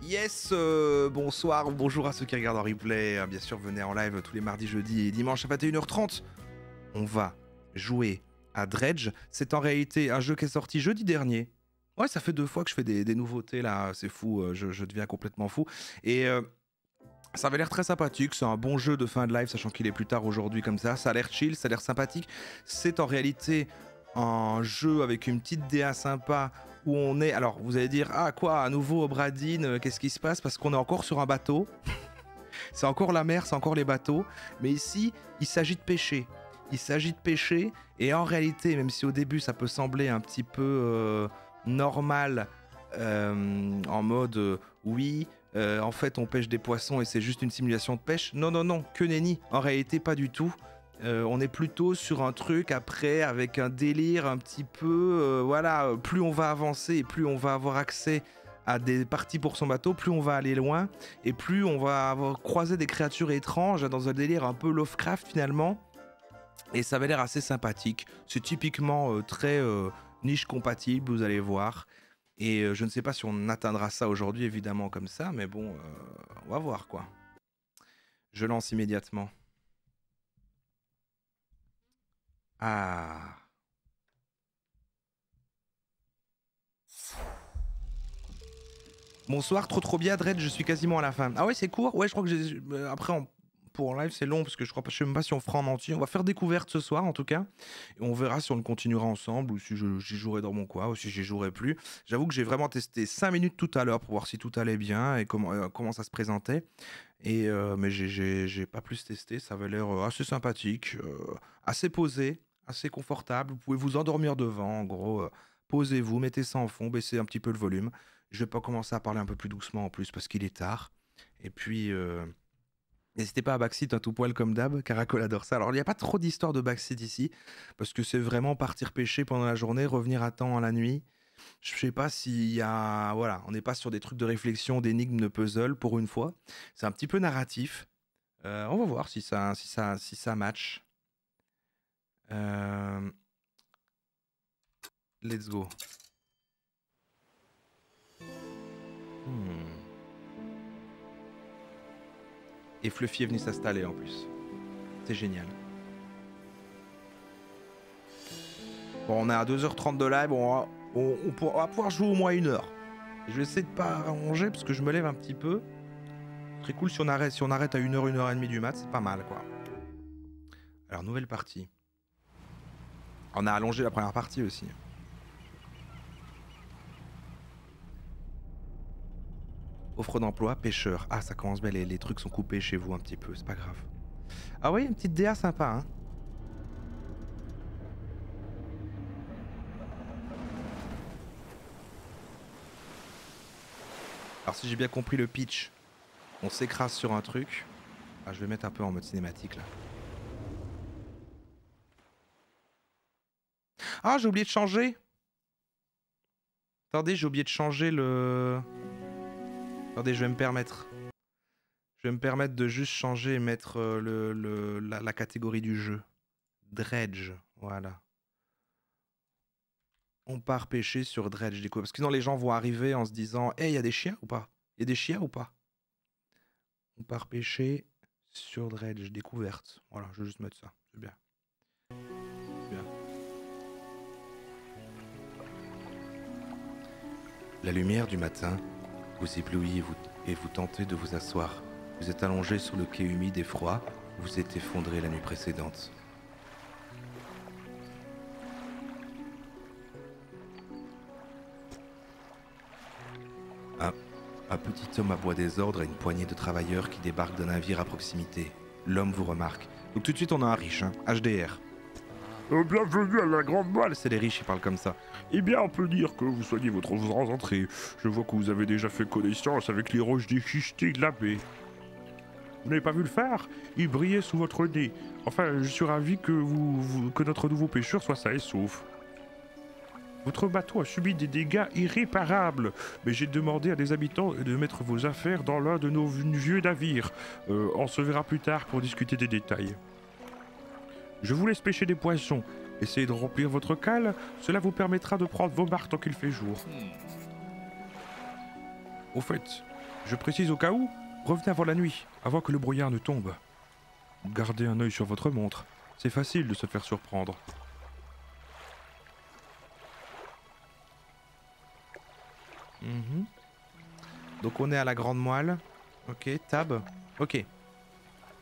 Yes, bonsoir, bonjour à ceux qui regardent en replay. Bien sûr, venez en live tous les mardis, jeudis et dimanches à 21h30. On va jouer à Dredge. C'est en réalité un jeu qui est sorti jeudi dernier. Ouais, ça fait 2 fois que je fais des nouveautés là, c'est fou, je deviens complètement fou. Et ça avait l'air très sympathique, c'est un bon jeu de fin de live, sachant qu'il est plus tard aujourd'hui comme ça. Ça a l'air chill, ça a l'air sympathique. C'est en réalité un jeu avec une petite DA sympa où on est... Alors, vous allez dire, ah quoi, à nouveau Obradine, qu'est-ce qui se passe? Parce qu'on est encore sur un bateau. C'est encore la mer, c'est encore les bateaux. Mais ici, il s'agit de pêcher. Il s'agit de pêcher, et en réalité, même si au début ça peut sembler un petit peu normal, en mode oui, en fait on pêche des poissons et c'est juste une simulation de pêche. Non, non, non, que nenni. En réalité, pas du tout. On est plutôt sur un truc après avec un délire un petit peu, voilà, plus on va avancer et plus on va avoir accès à des parties pour son bateau, plus on va aller loin et plus on va avoir croisé des créatures étranges dans un délire un peu Lovecraft finalement. Et ça avait l'air assez sympathique. C'est typiquement très niche compatible, vous allez voir. Et je ne sais pas si on atteindra ça aujourd'hui évidemment comme ça, mais bon, on va voir quoi. Je lance immédiatement. Ah. Bonsoir, trop bien, Dred, je suis quasiment à la fin. Ah ouais, c'est court. Ouais, je crois que j'ai... Après, pour en live, c'est long, parce que je sais même pas si on fera en entier. On va faire découverte ce soir, en tout cas. Et on verra si on le continuera ensemble, ou si j'y jouerai dans mon coin, ou si j'y jouerai plus. J'avoue que j'ai vraiment testé 5 minutes tout à l'heure pour voir si tout allait bien, et comment ça se présentait. Et, mais j'ai pas plus testé, ça avait l'air assez sympathique, assez posé, assez confortable. Vous pouvez vous endormir devant, en gros. Posez-vous, mettez ça en fond, baissez un petit peu le volume. Je vais pas commencer à parler un peu plus doucement en plus parce qu'il est tard. Et puis, n'hésitez pas à backseat un tout poil comme d'hab, Caracol adore ça. Alors, il n'y a pas trop d'histoire de backseat ici parce que c'est vraiment partir pêcher pendant la journée, revenir à temps la nuit. Je sais pas s'il y a... Voilà, on n'est pas sur des trucs de réflexion, d'énigmes, de puzzle pour une fois. C'est un petit peu narratif. On va voir si ça match. Let's go. Et Fluffy est venu s'installer en plus. C'est génial. Bon, on est à 2h30 de live, on va pouvoir jouer au moins 1 heure. Je vais essayer de pas rallonger parce que je me lève un petit peu. Très cool si on arrête à 1h, 1h30 du mat, c'est pas mal quoi. Alors, nouvelle partie. On a allongé la première partie aussi. Offre d'emploi, pêcheur. Ah, ça commence bien, les trucs sont coupés chez vous un petit peu, c'est pas grave. Ah oui, une petite DA sympa, hein. Alors si j'ai bien compris le pitch, on s'écrase sur un truc. Ah, je vais mettre un peu en mode cinématique là. Ah, j'ai oublié de changer. Attendez, j'ai oublié de changer le... Attendez, je vais me permettre. Je vais me permettre de juste changer et mettre la catégorie du jeu. Dredge, voilà. On part pêcher sur Dredge, du coup. Parce que sinon, les gens vont arriver en se disant « Hey, il y a des chiens ou pas? Il y a des chiens ou pas ?» On part pêcher sur Dredge, découverte. Voilà, je vais juste mettre ça, c'est bien. Bien. La lumière du matin vous éblouit et vous tentez de vous asseoir. Vous êtes allongé sur le quai humide et froid, vous êtes effondré la nuit précédente. Un petit homme aboie des ordres à une poignée de travailleurs qui débarquent d'un navire à proximité. L'homme vous remarque. Donc tout de suite on a un riche, hein, HDR. Bienvenue à la grande malle. C'est les riches, ils parlent comme ça. Eh bien, on peut dire que vous soignez votre rentrée. Je vois que vous avez déjà fait connaissance avec les roches déchiquetées de la baie. Vous n'avez pas vu le phare? Il brillait sous votre nez. Enfin, je suis ravi que notre nouveau pêcheur soit sain et sauf. Votre bateau a subi des dégâts irréparables, mais j'ai demandé à des habitants de mettre vos affaires dans l'un de nos vieux navires. On se verra plus tard pour discuter des détails. Je vous laisse pêcher des poissons. Essayez de remplir votre cale, cela vous permettra de prendre vos marques tant qu'il fait jour. Au fait, Je précise au cas où, revenez avant la nuit, avant que le brouillard ne tombe. Gardez un œil sur votre montre. C'est facile de se faire surprendre. Mhm. Donc on est à la grande moelle. Ok, tab. Ok.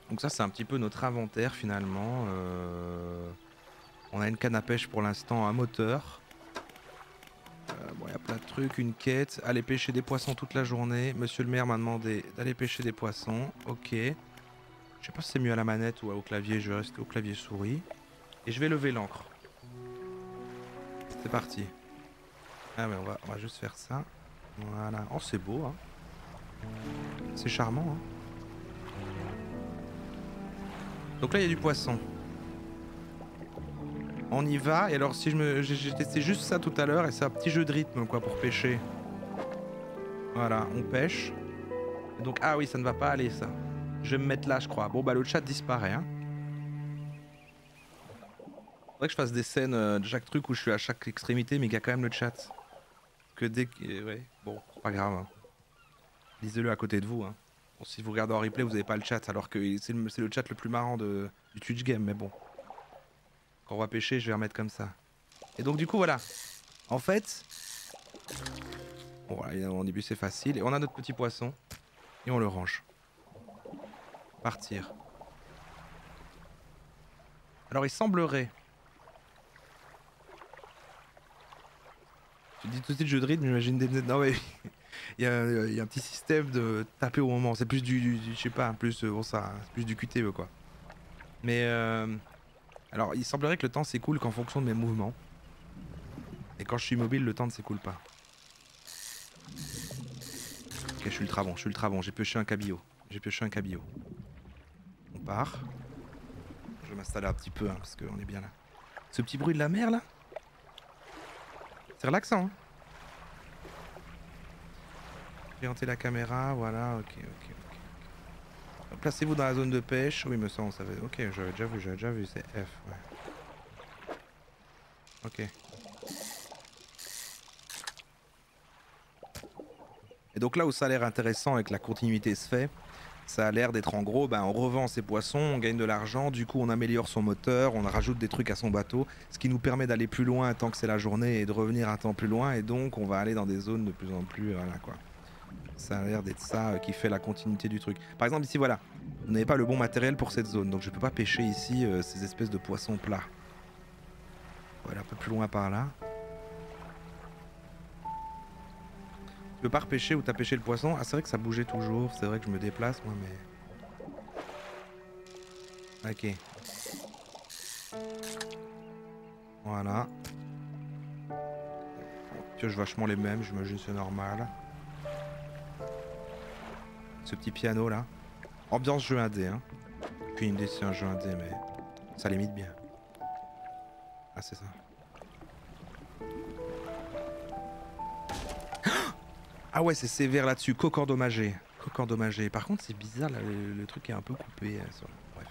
Donc ça c'est un petit peu notre inventaire finalement. On a une canne à pêche pour l'instant à moteur. Bon, il y a plein de trucs, une quête. Aller pêcher des poissons toute la journée. Monsieur le maire m'a demandé d'aller pêcher des poissons. Ok. Je sais pas si c'est mieux à la manette ou au clavier. Je vais rester au clavier souris. Et je vais lever l'ancre. C'est parti. Ah mais on va juste faire ça. Voilà. Oh c'est beau hein. C'est charmant hein. Donc là il y a du poisson. On y va et alors si j'ai testé juste ça tout à l'heure et c'est un petit jeu de rythme quoi pour pêcher. Voilà, on pêche. Et donc ah oui ça ne va pas aller ça. Je vais me mettre là je crois. Bon bah le chat disparaît hein. Faudrait que je fasse des scènes de chaque truc où je suis à chaque extrémité mais qu'il y a quand même le chat. Parce que dès que... ouais, bon, c'est pas grave hein. Lisez-le à côté de vous hein. Bon, si vous regardez en replay vous avez pas le chat alors que c'est le chat le plus marrant du Twitch game mais bon. Quand on va pêcher je vais remettre comme ça. Et donc du coup voilà. En fait... Bon voilà, évidemment au début c'est facile. Et on a notre petit poisson. Et on le range. Partir. Alors il semblerait... Tu dis tout de suite jeu de rythme, j'imagine des... Non mais... il y a un petit système de taper au moment. C'est plus je sais pas, plus... bon ça, c'est plus du QTE quoi. Mais alors il semblerait que le temps s'écoule qu'en fonction de mes mouvements. Et quand je suis mobile, le temps ne s'écoule pas. Ok, je suis ultra bon, j'ai pioché un cabillaud. On part. Je vais m'installer un petit peu, hein, parce qu'on est bien là. Ce petit bruit de la mer, là, c'est relaxant, hein. Orienter la caméra, voilà, ok. Placez-vous dans la zone de pêche. Oui, me semble, ça va... Ok, j'avais déjà vu, c'est F, ouais. Ok. Et donc là où ça a l'air intéressant et que la continuité se fait, ça a l'air d'être en gros, ben, on revend ses poissons, on gagne de l'argent, du coup on améliore son moteur, on rajoute des trucs à son bateau, ce qui nous permet d'aller plus loin tant que c'est la journée et de revenir un temps plus loin, et donc on va aller dans des zones de plus en plus, voilà quoi. Ça a l'air d'être ça qui fait la continuité du truc. Par exemple ici voilà, vous n'avez pas le bon matériel pour cette zone, donc je peux pas pêcher ici ces espèces de poissons plats. On va aller un peu plus loin par là. Tu peux pas repêcher où t'as pêché le poisson? Ah c'est vrai que ça bougeait toujours, c'est vrai que je me déplace moi mais... Ok. Voilà. On pioche vachement les mêmes, j'imagine c'est normal. Ce petit piano là. Ambiance jeu indé hein. Aucune idée si c'est un jeu indé mais ça limite bien. Ah c'est ça. Ah ouais c'est sévère là-dessus, coque endommagée. Par contre c'est bizarre là, le truc est un peu coupé. Bref.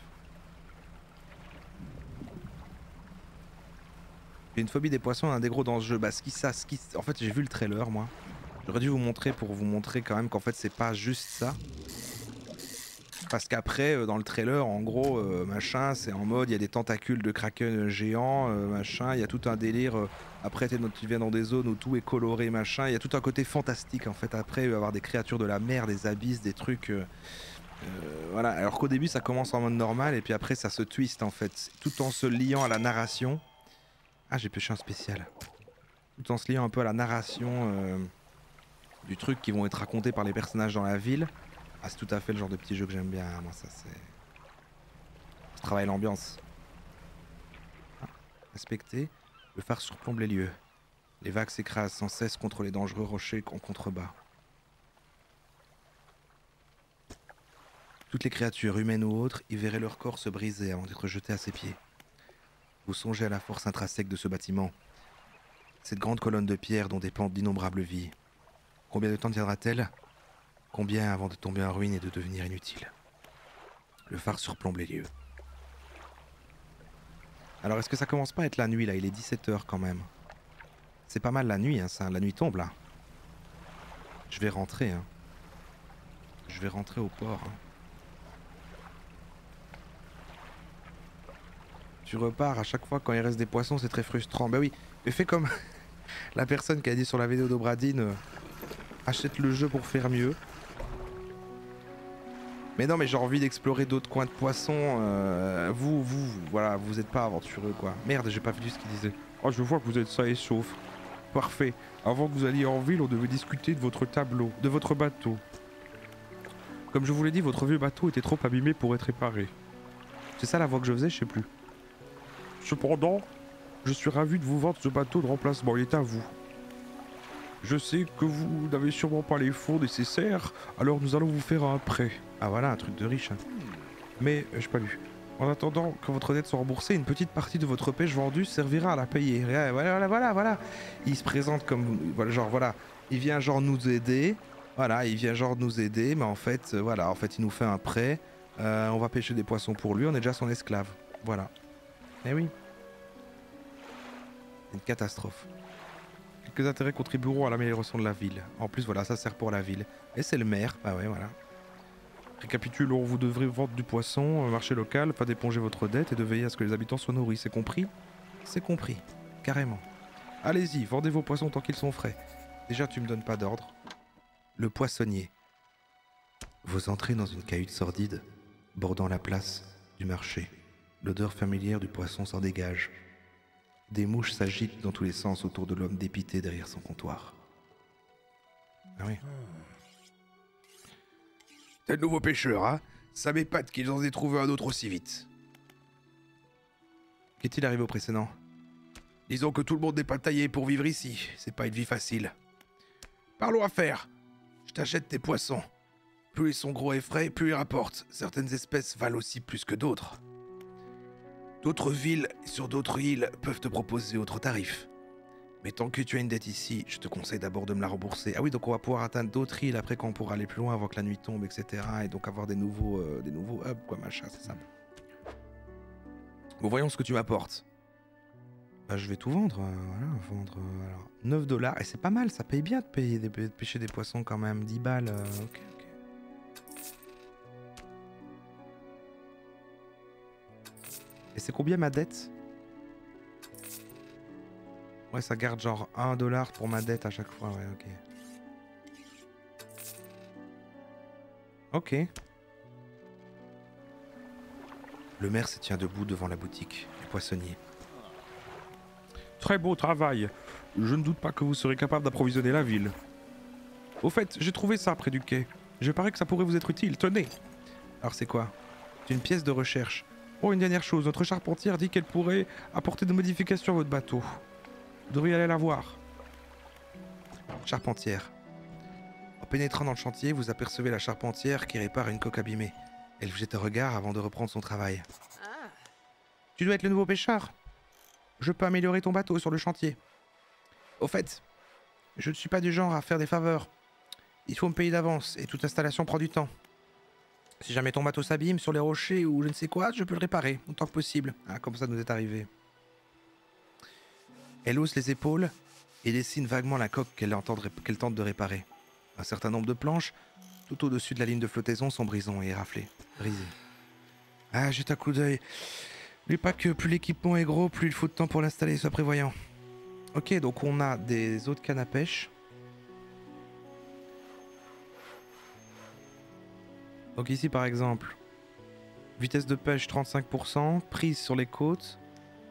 J'ai une phobie des poissons, un des gros dans ce jeu. Bah en fait j'ai vu le trailer moi. J'aurais dû vous montrer pour vous montrer quand même qu'en fait c'est pas juste ça. Parce qu'après dans le trailer en gros machin c'est en mode il y a des tentacules de kraken géants machin, il y a tout un délire après tu viens dans des zones où tout est coloré machin, il y a tout un côté fantastique en fait après il va y avoir des créatures de la mer, des abysses, des trucs voilà alors qu'au début ça commence en mode normal et puis après ça se twist en fait tout en se liant à la narration. Ah j'ai pêché un spécial. Tout en se liant un peu à la narration du truc qui vont être racontés par les personnages dans la ville. Ah, c'est tout à fait le genre de petit jeu que j'aime bien. Moi, ça, c'est. Je travaille l'ambiance. Ah, respecter. Le phare surplombe les lieux. Les vagues s'écrasent sans cesse contre les dangereux rochers en contrebas. Toutes les créatures, humaines ou autres, y verraient leur corps se briser avant d'être jetés à ses pieds. Vous songez à la force intrinsèque de ce bâtiment. Cette grande colonne de pierre dont dépendent d'innombrables vies. Combien de temps tiendra-t-elle ? Combien avant de tomber en ruine et de devenir inutile? Le phare surplombe les lieux. Alors est-ce que ça commence pas à être la nuit là? Il est 17 h quand même. C'est pas mal la nuit, hein, ça. La nuit tombe là. Je vais rentrer, hein. Je vais rentrer au port. Hein. Tu repars à chaque fois quand il reste des poissons, c'est très frustrant. Bah oui, mais fais comme la personne qui a dit sur la vidéo d'Obradine, achète le jeu pour faire mieux. Mais non, mais j'ai envie d'explorer d'autres coins de poissons. Voilà, vous êtes pas aventureux quoi. Merde, j'ai pas vu ce qu'il disait. Ah, je vois que vous êtes sain et sauf. Parfait. Avant que vous alliez en ville, on devait discuter de votre tableau, de votre bateau. Comme je vous l'ai dit, votre vieux bateau était trop abîmé pour être réparé. C'est ça la voix que je faisais, je sais plus. Cependant, je suis ravi de vous vendre ce bateau de remplacement, il est à vous. Je sais que vous n'avez sûrement pas les fonds nécessaires, alors nous allons vous faire un prêt. Ah voilà, un truc de riche. Hein. Mais, j'ai pas lu. En attendant que votre dette soit remboursée, une petite partie de votre pêche vendue servira à la payer. Voilà. Il se présente comme, genre voilà, il vient genre nous aider. Voilà, il vient genre nous aider, mais en fait, voilà, en fait il nous fait un prêt. On va pêcher des poissons pour lui, on est déjà son esclave. Voilà. Eh oui. Une catastrophe. Quelques intérêts contribueront à l'amélioration de la ville. En plus, voilà, ça sert pour la ville. Et c'est le maire, bah ouais, voilà. Récapitulons, vous devrez vendre du poisson, marché local, afin d'éponger votre dette et de veiller à ce que les habitants soient nourris, c'est compris? C'est compris, carrément. Allez-y, vendez vos poissons tant qu'ils sont frais. Déjà, tu me donnes pas d'ordre. Le poissonnier. Vous entrez dans une cahute sordide, bordant la place du marché. L'odeur familière du poisson s'en dégage. Des mouches s'agitent dans tous les sens autour de l'homme dépité derrière son comptoir. Ah oui. T'es de nouveau pêcheur, hein? Ça m'épate qu'ils en aient trouvé un autre aussi vite. Qu'est-il arrivé au précédent? Disons que tout le monde n'est pas taillé pour vivre ici. C'est pas une vie facile. Parlons affaires. Je t'achète tes poissons. Plus ils sont gros et frais, plus ils rapportent. Certaines espèces valent aussi plus que d'autres. D'autres villes sur d'autres îles peuvent te proposer autres tarifs. Mais tant que tu as une dette ici, je te conseille d'abord de me la rembourser. Ah oui, donc on va pouvoir atteindre d'autres îles après quand on pourra aller plus loin avant que la nuit tombe, etc. Et donc avoir des nouveaux hubs, quoi, machin, c'est ça. Bon, voyons ce que tu m'apportes. Bah, je vais tout vendre, voilà, alors, 9 $, et c'est pas mal, ça paye bien de pêcher des poissons quand même, 10 balles, ok. Et c'est combien ma dette? Ouais, ça garde genre 1 $ pour ma dette à chaque fois, ouais, ok. Ok. Le maire se tient debout devant la boutique du poissonnier. Très beau travail. Je ne doute pas que vous serez capable d'approvisionner la ville. Au fait, j'ai trouvé ça près du quai. Je parie que ça pourrait vous être utile. Tenez. Alors c'est quoi? C'est une pièce de recherche. Oh, une dernière chose. Notre charpentière dit qu'elle pourrait apporter des modifications à votre bateau. Vous devriez aller la voir. Charpentière. En pénétrant dans le chantier, vous apercevez la charpentière qui répare une coque abîmée. Elle vous jette un regard avant de reprendre son travail. Tu dois être le nouveau pêcheur. Je peux améliorer ton bateau sur le chantier. Au fait, je ne suis pas du genre à faire des faveurs. Il faut me payer d'avance et toute installation prend du temps. Si jamais ton bateau s'abîme sur les rochers ou je ne sais quoi, je peux le réparer autant que possible. Ah, comme ça nous est arrivé. Elle hausse les épaules et dessine vaguement la coque qu'elle tente de réparer. Un certain nombre de planches, tout au-dessus de la ligne de flottaison, sont brisées et raflées. Brisées. Ah, jette un coup d'œil. N'oublie pas que plus l'équipement est gros, plus il faut de temps pour l'installer, sois prévoyant. Ok, donc on a des autres cannes à pêche. Donc ici par exemple, vitesse de pêche 35%, prise sur les côtes.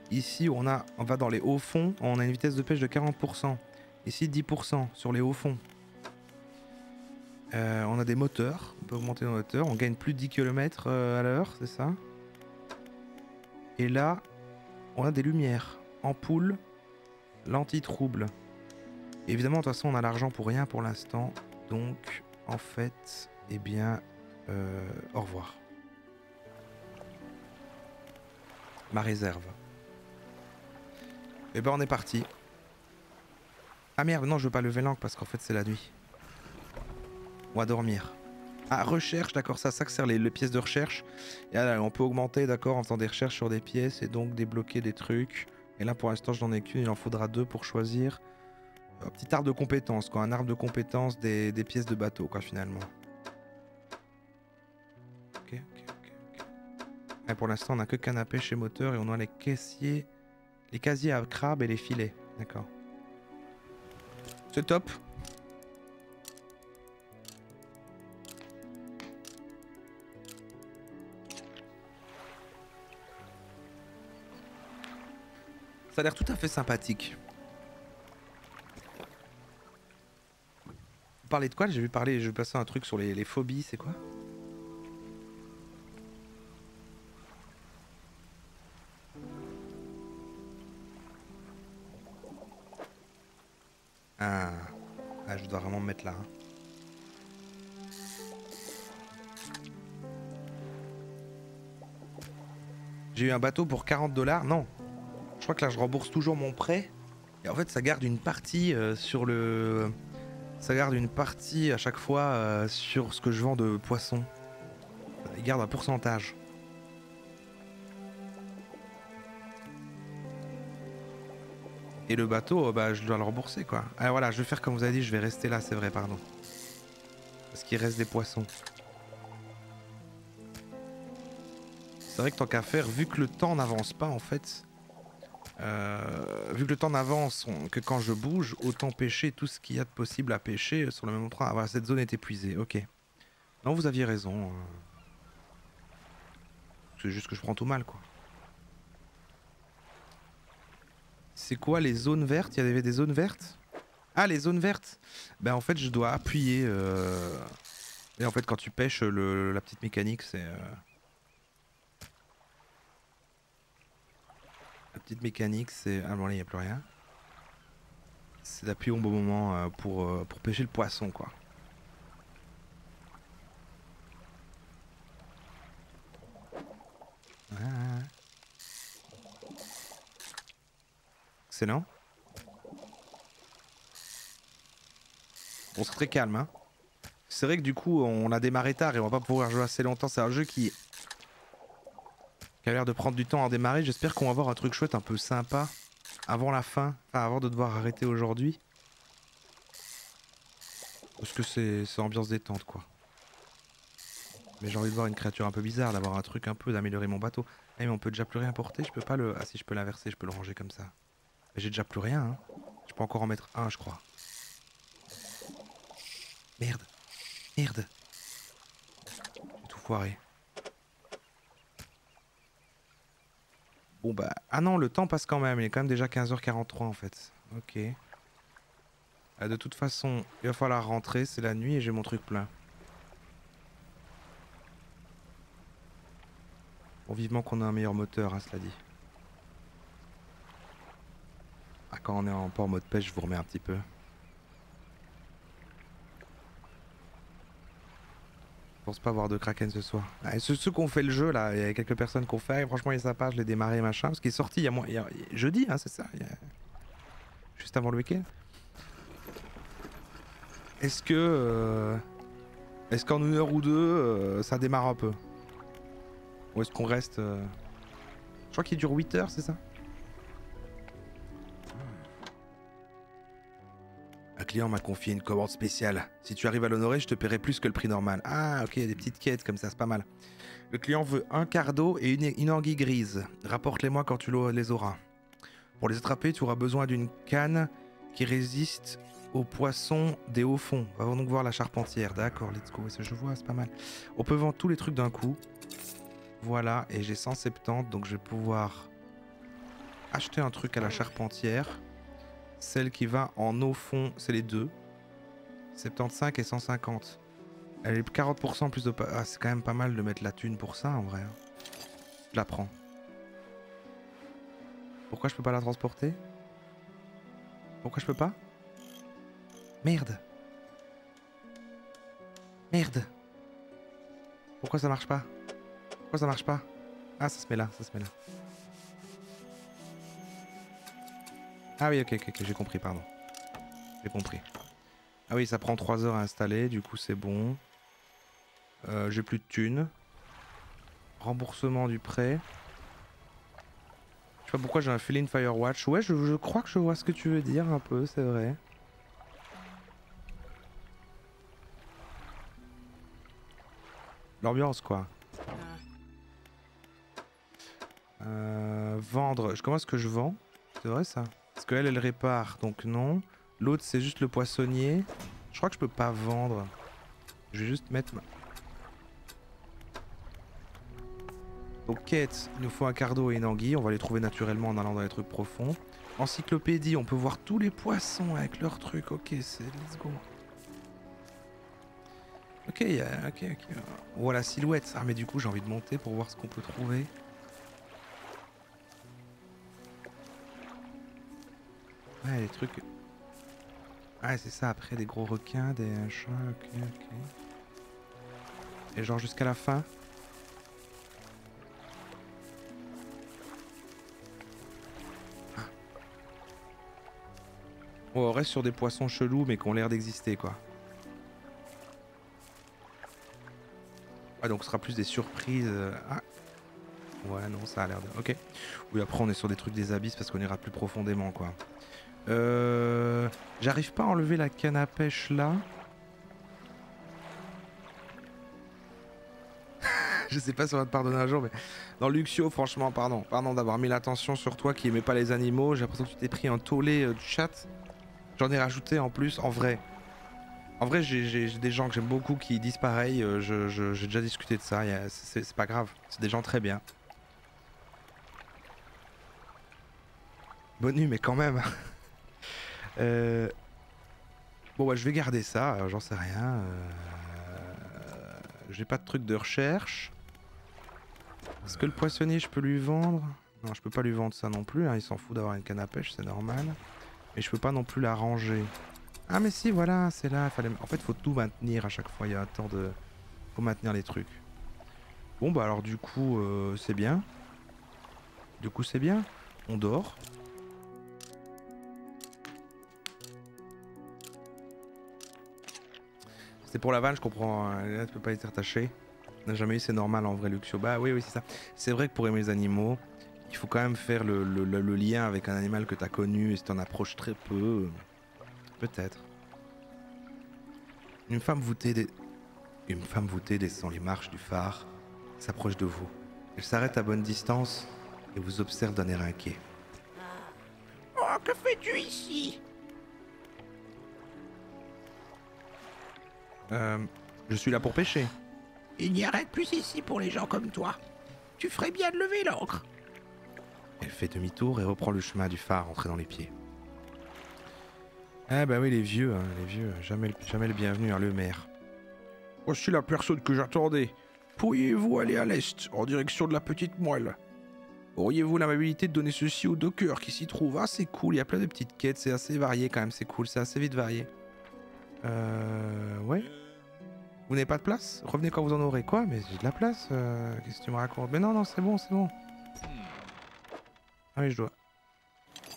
Ici on va dans les hauts fonds, on a une vitesse de pêche de 40%. Ici 10% sur les hauts fonds. On a des moteurs, on peut augmenter nos moteurs, on gagne plus de 10 km à l'heure, c'est ça. Et là, on a des lumières, ampoules, lentilles troubles. Évidemment, de toute façon, on a l'argent pour rien pour l'instant. Donc, en fait, eh bien, au revoir. Ma réserve. Eh ben, on est parti. Ah merde, non, je veux pas lever l'encre parce qu'en fait, c'est la nuit. On va dormir. Ah, recherche, d'accord, ça sert les pièces de recherche. Et là, on peut augmenter, d'accord, en faisant des recherches sur des pièces et donc débloquer des trucs. Et là, pour l'instant, je n'en ai qu'une, il en faudra 2 pour choisir. Un petit arbre de compétences, quoi, un arbre de compétences des pièces de bateau, quoi, finalement. Et pour l'instant, on a que canne à pêche et moteur et on a les casiers à crabe et les filets. D'accord. C'est top. Ça a l'air tout à fait sympathique. Vous parlez de quoi? J'ai vu parler, je vais passer un truc sur les phobies, c'est quoi? Ah, je dois vraiment me mettre là. Hein. J'ai eu un bateau pour 40 $. Non. Je crois que là, je rembourse toujours mon prêt. Et en fait, ça garde une partie sur le... Ça garde une partie à chaque fois sur ce que je vends de poissons. Il garde un pourcentage. Et le bateau, bah, je dois le rembourser, quoi. Ah voilà, je vais faire comme vous avez dit, je vais rester là, c'est vrai, pardon. Parce qu'il reste des poissons. C'est vrai que tant qu'à faire, vu que le temps n'avance pas, en fait... vu que le temps n'avance que quand je bouge, autant pêcher tout ce qu'il y a de possible à pêcher sur le même endroit. Ah voilà, cette zone est épuisée, ok. Non, vous aviez raison. C'est juste que je prends tout mal, quoi. C'est quoi les zones vertes? Il y avait des zones vertes? Ah, les zones vertes. Ben en fait, je dois appuyer. Et en fait, quand tu pêches, la petite mécanique, c'est... La petite mécanique, c'est... Ah bon, là, il n'y a plus rien. C'est d'appuyer au bon moment pour pêcher le poisson, quoi. Ah. Excellent. Bon, c'est très calme, hein. C'est vrai que du coup, on a démarré tard et on va pas pouvoir jouer assez longtemps. C'est un jeu qui a l'air de prendre du temps à démarrer. J'espère qu'on va avoir un truc chouette, un peu sympa, avant la fin, enfin avant de devoir arrêter aujourd'hui. Parce que c'est ambiance détente, quoi. Mais j'ai envie de voir une créature un peu bizarre, d'avoir un truc un peu, d'améliorer mon bateau. Eh mais on peut déjà plus rien porter, je peux pas le... Ah si, je peux l'inverser, je peux le ranger comme ça. Mais j'ai déjà plus rien, hein. Je peux encore en mettre un, je crois. Merde. Merde. J'ai tout foiré. Bon bah... Ah non, le temps passe quand même, il est quand même déjà 15h43 en fait. Ok. De toute façon, il va falloir rentrer, c'est la nuit et j'ai mon truc plein. Bon, vivement qu'on a un meilleur moteur, hein, cela dit. Ah, quand on est pas en mode pêche, je vous remets un petit peu. Je pense pas avoir de kraken ce soir. Ah, ceux qui ont fait le jeu là, il y a quelques personnes qui ont fait. Franchement, il est sympa, je l'ai démarré machin. Parce qu'il est sorti il y a jeudi, hein, c'est ça. Juste avant le week-end. Est-ce que. Est-ce qu'en une heure ou deux, ça démarre un peu? Ou est-ce qu'on reste. Je crois qu'il dure 8 heures, c'est ça? Un client m'a confié une commande spéciale. Si tu arrives à l'honorer, je te paierai plus que le prix normal. Ah, ok, il y a des petites quêtes comme ça, c'est pas mal. Le client veut un quart d'eau et une anguille grise. Rapporte-les-moi quand tu les auras. Pour les attraper, tu auras besoin d'une canne qui résiste aux poissons des hauts fonds. Va donc voir la charpentière. D'accord, let's go. Je vois, c'est pas mal. On peut vendre tous les trucs d'un coup. Voilà, et j'ai 170, donc je vais pouvoir acheter un truc à la charpentière. Celle qui va en au fond, c'est les deux. 75 et 150. Elle est 40% plus de... Ah, c'est quand même pas mal de mettre la thune pour ça, en vrai. Je la prends. Pourquoi je peux pas la transporter? Pourquoi je peux pas? Merde. Merde. Pourquoi ça marche pas? Pourquoi ça marche pas? Ah, ça se met là, ça se met là. Ah oui, ok, j'ai compris, pardon. J'ai compris. Ah oui, ça prend 3 heures à installer, du coup c'est bon. J'ai plus de thunes. Remboursement du prêt. Je sais pas pourquoi j'ai un feeling Firewatch. Ouais, je crois que je vois ce que tu veux dire un peu, c'est vrai. L'ambiance quoi. Vendre. Comment est-ce que je vends? C'est vrai ça? Parce qu'elle, elle répare, donc non. L'autre, c'est juste le poissonnier. Je crois que je peux pas vendre. Je vais juste mettre ma... Donc quête, il nous faut un cardo et une anguille. On va les trouver naturellement en allant dans les trucs profonds. Encyclopédie, on peut voir tous les poissons avec leurs trucs. Ok, c'est let's go. Ok, ok. On voit la silhouette. Ah mais du coup j'ai envie de monter pour voir ce qu'on peut trouver. Ouais, les trucs... Ouais, c'est ça, après des gros requins, des chats, ok. Et genre jusqu'à la fin. Ah. Bon, on reste sur des poissons chelous mais qui ont l'air d'exister quoi. Ah donc ce sera plus des surprises. Ah. Ouais non ça a l'air de... Ok. Oui après on est sur des trucs des abysses parce qu'on ira plus profondément quoi. J'arrive pas à enlever la canne à pêche là. Je sais pas si on va te pardonner un jour, mais dans Luxio, franchement, pardon d'avoir mis l'attention sur toi qui aimais pas les animaux. J'ai l'impression que tu t'es pris un tollé du chat. J'en ai rajouté en plus, en vrai. En vrai, j'ai des gens que j'aime beaucoup qui disent pareil. J'ai déjà discuté de ça. C'est pas grave. C'est des gens très bien. Bonne nuit, mais quand même. Bon, ouais, je vais garder ça. J'en sais rien. J'ai pas de truc de recherche. Est-ce que le poissonnier, je peux lui vendre? Non, je peux pas lui vendre ça non plus. Hein. Il s'en fout d'avoir une canne à pêche, c'est normal. Mais je peux pas non plus la ranger. Ah, mais si, voilà, c'est là. En fait, faut tout maintenir à chaque fois. Il y a un temps de... Faut maintenir les trucs. Bon, bah alors, du coup, c'est bien. Du coup, c'est bien. On dort. C'est pour la vanne, je comprends. Là, tu peux pas être attaché. On n'a jamais eu, c'est normal en vrai, Luxio. Bah oui, c'est ça. C'est vrai que pour aimer les animaux, il faut quand même faire le lien avec un animal que t'as connu. Et si t'en approches très peu, peut-être. Une femme voûtée descend les marches du phare, s'approche de vous. Elle s'arrête à bonne distance et vous observe d'un air inquiet. Oh, que fais-tu ici? Je suis là pour pêcher. Il n'y a rien de plus ici pour les gens comme toi. Tu ferais bien de lever l'ancre. Elle fait demi-tour et reprend le chemin du phare entré dans les pieds. Ah bah oui, les vieux, jamais le bienvenu, hein, le maire. Voici la personne que j'attendais. Pourriez-vous aller à l'est, en direction de la petite moelle? Auriez-vous l'amabilité de donner ceci au docker qui s'y trouve? Ah, c'est cool, il y a plein de petites quêtes, c'est assez varié quand même, c'est cool, c'est assez vite varié. Ouais. Vous n'avez pas de place? Revenez quand vous en aurez. Quoi? Mais j'ai de la place, qu'est-ce que tu me racontes? Mais non, c'est bon, c'est bon. Ah oui, je dois...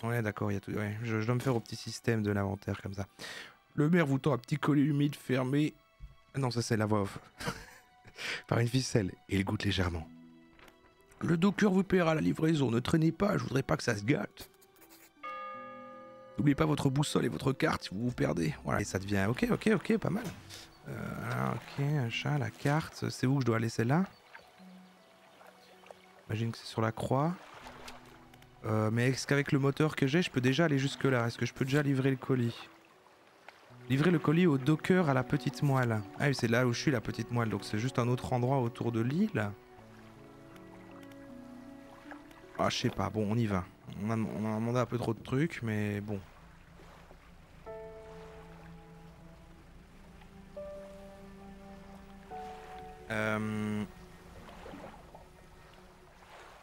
Ouais, d'accord, il y a tout... Ouais, je dois me faire au petit système de l'inventaire comme ça. Le maire vous tend un petit collier humide fermé... Non, ça c'est la voix off. Par une ficelle, et il goûte légèrement. Le docker vous paiera la livraison, ne traînez pas, je voudrais pas que ça se gâte. N'oubliez pas votre boussole et votre carte si vous vous perdez. Voilà, et ça devient... Ok, pas mal. Ok, un chat, la carte. C'est où que je dois aller celle-là? J'imagine que c'est sur la croix. Mais est-ce qu'avec le moteur que j'ai, je peux déjà aller jusque là? Est-ce que je peux déjà livrer le colis? Livrer le colis au docker à la petite moelle. Ah oui, c'est là où je suis, la petite moelle. Donc c'est juste un autre endroit autour de l'île. Ah, je sais pas. Bon, on y va. On a demandé un peu trop de trucs, mais bon.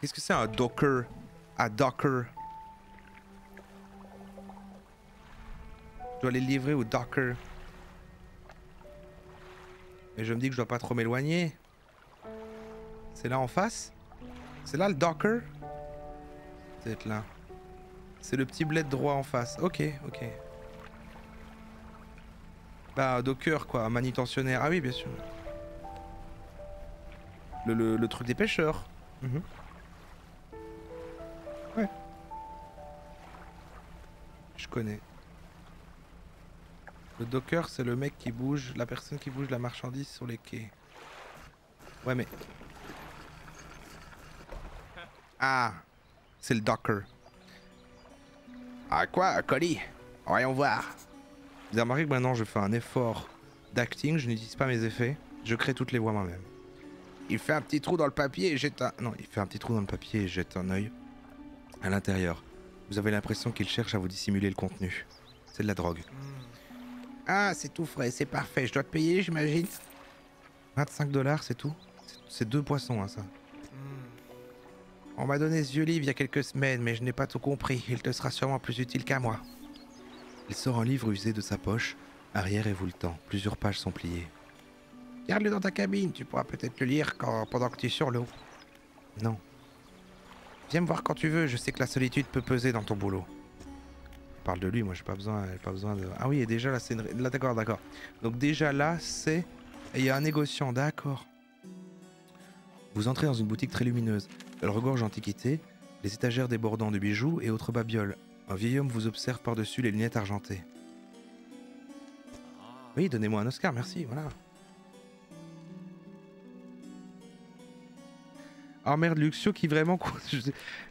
Qu'est-ce que c'est un docker? Un docker. Je dois les livrer au docker. Et je me dis que je dois pas trop m'éloigner. C'est là en face? C'est là le docker? C'est là. C'est le petit bled droit en face. Ok. Bah, docker quoi, manutentionnaire. Ah oui, bien sûr. Le truc des pêcheurs. Ouais. Je connais. Le docker, c'est le mec qui bouge, la personne qui bouge la marchandise sur les quais. Ouais, mais... Ah, c'est le docker. Ah quoi, un colis? Voyons voir. Vous avez remarqué que maintenant je fais un effort d'acting, je n'utilise pas mes effets, je crée toutes les voix moi-même. Il fait un petit trou dans le papier et jette un... Non, il fait un petit trou dans le papier et jette un œil à l'intérieur. Vous avez l'impression qu'il cherche à vous dissimuler le contenu. C'est de la drogue. Ah, c'est tout frais, c'est parfait. Je dois te payer, j'imagine. 25 $, c'est tout? C'est 2 poissons, hein, ça. On m'a donné ce vieux livre il y a quelques semaines, mais je n'ai pas tout compris. Il te sera sûrement plus utile qu'à moi. Il sort un livre usé de sa poche, arrière et vous le tend. Plusieurs pages sont pliées. Garde-le dans ta cabine, tu pourras peut-être le lire pendant que tu es sur l'eau. Non. Viens me voir quand tu veux, je sais que la solitude peut peser dans ton boulot. Je parle de lui, moi j'ai pas besoin de... Ah oui, et déjà là c'est là d'accord. Donc déjà là c'est... Et il y a un négociant, d'accord. Vous entrez dans une boutique très lumineuse. Elle regorge d'antiquités, les étagères débordant de bijoux et autres babioles. Un vieil homme vous observe par-dessus les lunettes argentées. Oui, donnez-moi un Oscar, merci, voilà. Oh merde, Luxio qui vraiment...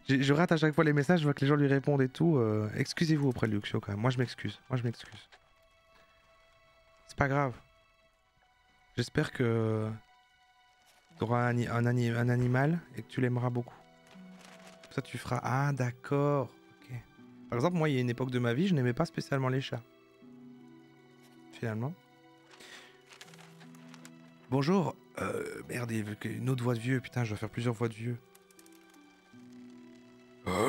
je rate à chaque fois les messages, je vois que les gens lui répondent et tout. Excusez-vous auprès de Luxio quand même, moi je m'excuse. C'est pas grave. J'espère que tu auras un animal et que tu l'aimeras beaucoup. Ça tu feras... Ah d'accord, ok. Par exemple, moi il y a une époque de ma vie, je n'aimais pas spécialement les chats. Finalement. Bonjour. Merde, il veut une autre voix de vieux. Putain, je dois faire plusieurs voix de vieux.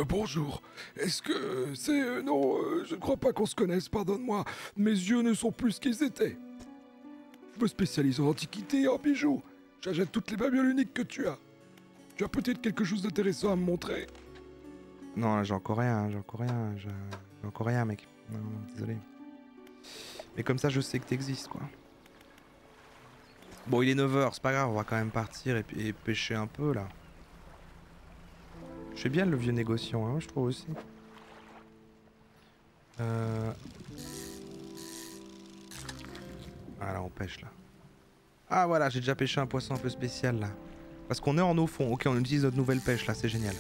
Bonjour. Est-ce que c'est... non, je ne crois pas qu'on se connaisse, pardonne-moi. Mes yeux ne sont plus ce qu'ils étaient. Je me spécialise en antiquités et en bijoux. J'achète toutes les babioles uniques que tu as. Tu as peut-être quelque chose d'intéressant à me montrer. Non, j'ai encore rien, mec. Non, désolé. Mais comme ça, je sais que t'existes, quoi. Bon, il est 9h, c'est pas grave, on va quand même partir et pêcher un peu, là. Je fais bien le vieux négociant, hein, je trouve aussi. Voilà, on pêche, là. Ah, voilà, j'ai déjà pêché un poisson un peu spécial, là. Parce qu'on est en eau fond. Ok, on utilise notre nouvelle pêche, là, c'est génial.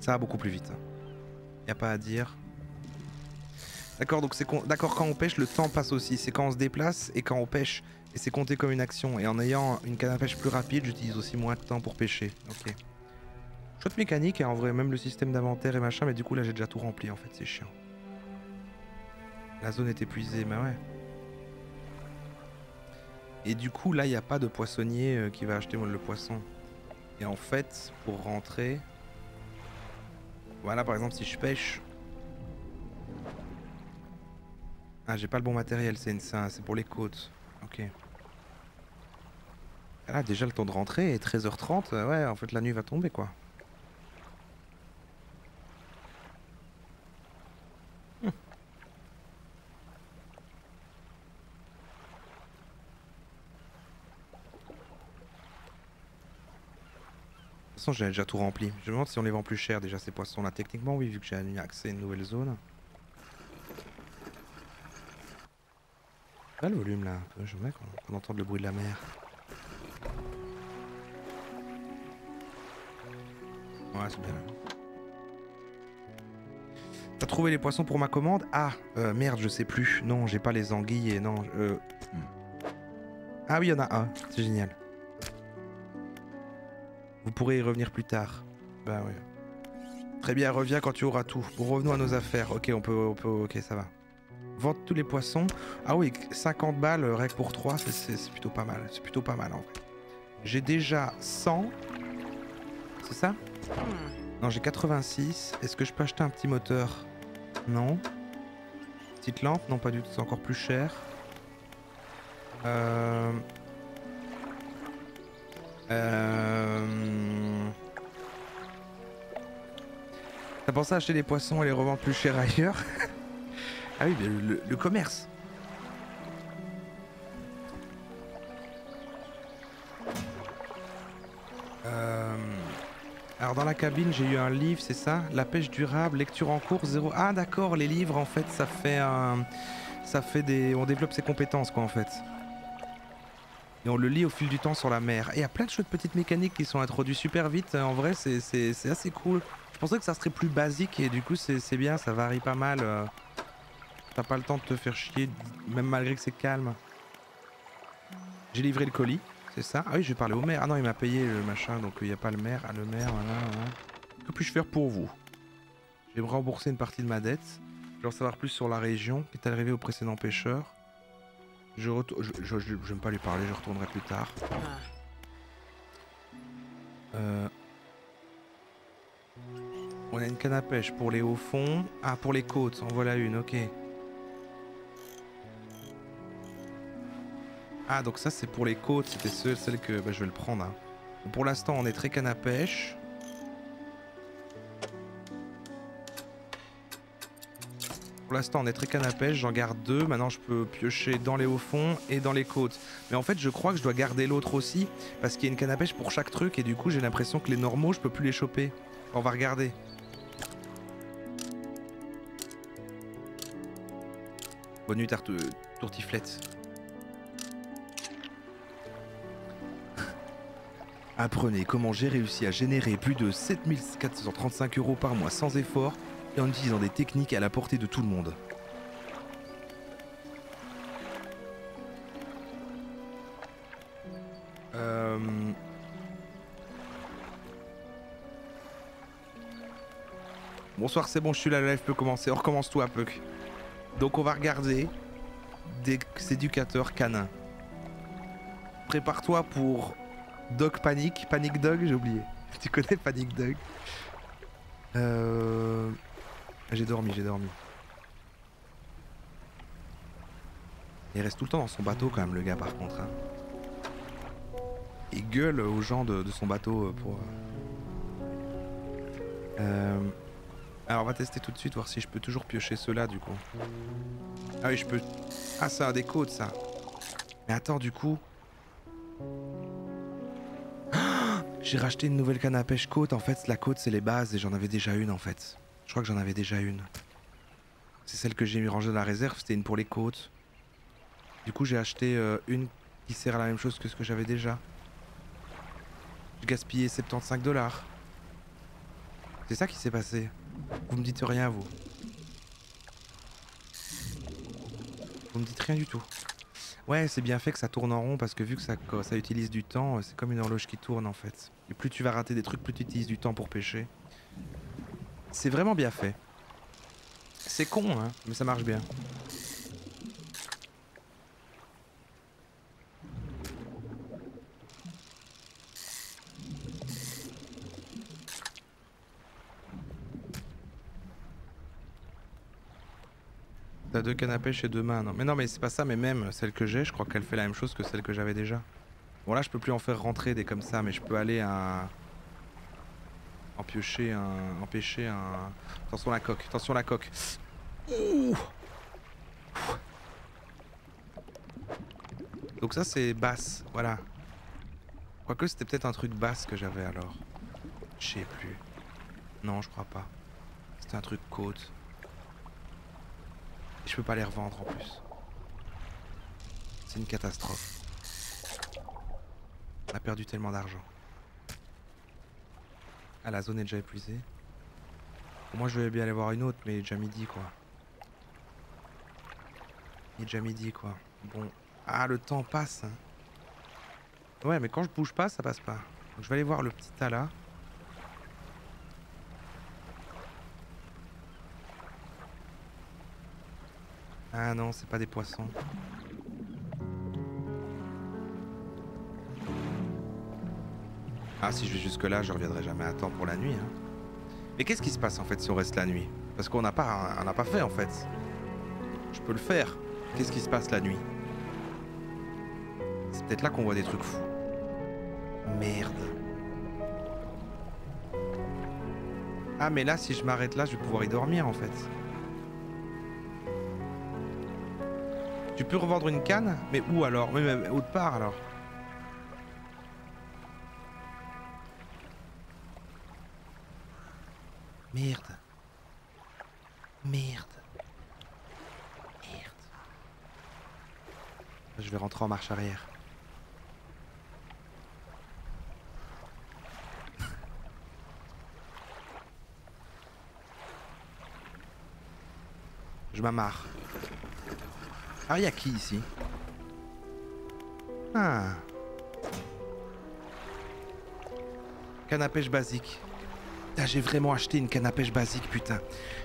Ça va beaucoup plus vite. Y a pas à dire. D'accord, donc c'est d'accord, quand on pêche, le temps passe aussi. C'est quand on se déplace et quand on pêche. Et c'est compté comme une action. Et en ayant une canne à pêche plus rapide, j'utilise aussi moins de temps pour pêcher. Ok. Chouette mécanique, hein, en vrai, même le système d'inventaire et machin, mais du coup là j'ai déjà tout rempli en fait, c'est chiant. La zone est épuisée, mais ouais. Et du coup là il n'y a pas de poissonnier qui va acheter le poisson. Et en fait, pour rentrer... Voilà, par exemple, si je pêche... Ah, j'ai pas le bon matériel, c'est pour les côtes. Ok. Là, déjà le temps de rentrer est 13h30. Ouais, en fait, la nuit va tomber, quoi. De toute façon, j'ai déjà tout rempli. Je me demande si on les vend plus cher, déjà, ces poissons-là. Techniquement, oui, vu que j'ai accès à une nouvelle zone. Là, le volume, là. Je veux qu'on entende le bruit de la mer. Ouais, c'est bien. T'as trouvé les poissons pour ma commande? Ah, merde, je sais plus. Non, j'ai pas les anguilles et non... Ah oui, il y en a un. C'est génial. Vous pourrez y revenir plus tard. Bah ouais. Très bien, reviens quand tu auras tout. Bon, revenons à nos affaires. Ok, on peut... Ok, ça va. Vendre tous les poissons. Ah oui, 50 balles, règle pour 3, c'est plutôt pas mal. C'est plutôt pas mal en vrai. J'ai déjà 100. C'est ça? Non, j'ai 86. Est-ce que je peux acheter un petit moteur? Non. Petite lampe? Non, pas du tout. C'est encore plus cher. T'as pensé à acheter des poissons et les revendre plus cher ailleurs? Ah oui, le commerce. Alors dans la cabine, j'ai eu un livre, c'est ça? La pêche durable, lecture en cours, 0. Ah d'accord, les livres, en fait, ça fait des... On développe ses compétences, quoi, en fait. Et on le lit au fil du temps sur la mer. Et il y a plein de chouettes petites mécaniques qui sont introduites super vite. En vrai, c'est assez cool. Je pensais que ça serait plus basique et du coup, c'est bien, ça varie pas mal. T'as pas le temps de te faire chier, même malgré que c'est calme. J'ai livré le colis, c'est ça. Ah oui, je vais parler au maire. Ah non, il m'a payé le machin, donc il n'y a pas le maire. Ah, le maire, voilà. Que puis-je faire pour vous? Je vais me rembourser une partie de ma dette. Je veux en savoir plus sur la région qui est arrivée au précédent pêcheur. Je n'aime pas lui parler, je retournerai plus tard. On a une canne à pêche pour les hauts fonds. Ah, pour les côtes, en voilà une, ok. Ah, donc ça c'est pour les côtes, c'était celle que bah, je vais le prendre. Hein. Pour l'instant, on est très canne à pêche. Pour l'instant, on est très canne à pêche, j'en garde 2. Maintenant, je peux piocher dans les hauts fonds et dans les côtes. Mais en fait, je crois que je dois garder l'autre aussi, parce qu'il y a une canne à pêche pour chaque truc, et du coup, j'ai l'impression que les normaux, je peux plus les choper. On va regarder. Bonne nuit, tourtiflette. Apprenez comment j'ai réussi à générer plus de 7435 € par mois sans effort et en utilisant des techniques à la portée de tout le monde. Bonsoir, c'est bon, je suis là, le live peut commencer. On recommence tout à peu. Donc on va regarder des éducateurs canins. Prépare-toi pour Dog Panic. Panic Dog, j'ai oublié. Tu connais Panic Dog? J'ai dormi. Il reste tout le temps dans son bateau quand même, le gars, par contre. Hein. Il gueule aux gens de son bateau pour... Alors on va tester tout de suite, voir si je peux toujours piocher ceux-là du coup. Ah oui, je peux... Ah, ça a des côtes, ça. Mais attends, du coup... J'ai racheté une nouvelle canne à pêche côte. En fait, la côte, c'est les bases et j'en avais déjà une en fait. Je crois que j'en avais déjà une. C'est celle que j'ai mis rangée dans la réserve, c'était une pour les côtes. Du coup, j'ai acheté une qui sert à la même chose que ce que j'avais déjà. J'ai gaspillé 75 $. C'est ça qui s'est passé. Vous me dites rien, vous. Vous me dites rien du tout. Ouais, c'est bien fait que ça tourne en rond parce que vu que ça utilise du temps, c'est comme une horloge qui tourne en fait. Et plus tu vas rater des trucs, plus tu utilises du temps pour pêcher. C'est vraiment bien fait. C'est con, hein, mais ça marche bien. T'as 2 cannes à pêche et 2 mains, non. Mais non, mais c'est pas ça, mais même celle que j'ai, je crois qu'elle fait la même chose que celle que j'avais déjà. Bon, là, je peux plus en faire rentrer des comme ça, mais je peux aller en piocher en pêcher un... Attention la coque, Ouh. Donc ça, c'est basse, voilà. Quoique, c'était peut-être un truc basse que j'avais alors. Je sais plus. Non, je crois pas. C'était un truc côte. Et je peux pas les revendre en plus. C'est une catastrophe. On a perdu tellement d'argent. Ah, la zone est déjà épuisée. Moi je vais bien aller voir une autre, mais il est déjà midi quoi. Il est déjà midi quoi. Bon. Ah, le temps passe. Ouais, mais quand je bouge pas, ça passe pas. Donc je vais aller voir le petit tas là. Ah non, c'est pas des poissons. Ah, si je vais jusque là, je reviendrai jamais à temps pour la nuit. Hein. Mais qu'est-ce qui se passe en fait si on reste la nuit? Parce qu'on n'a pas fait en fait. Je peux le faire. Qu'est-ce qui se passe la nuit? C'est peut-être là qu'on voit des trucs fous. Merde. Ah, mais là, si je m'arrête là, je vais pouvoir y dormir en fait. Tu peux revendre une canne? Mais où alors? Mais même autre part alors. Merde. Merde. Merde. Je vais rentrer en marche arrière. Je m'amarre. Ah, il y a qui ici? Ah. Canne à pêche basique. Putain, j'ai vraiment acheté une canne à pêche basique, putain.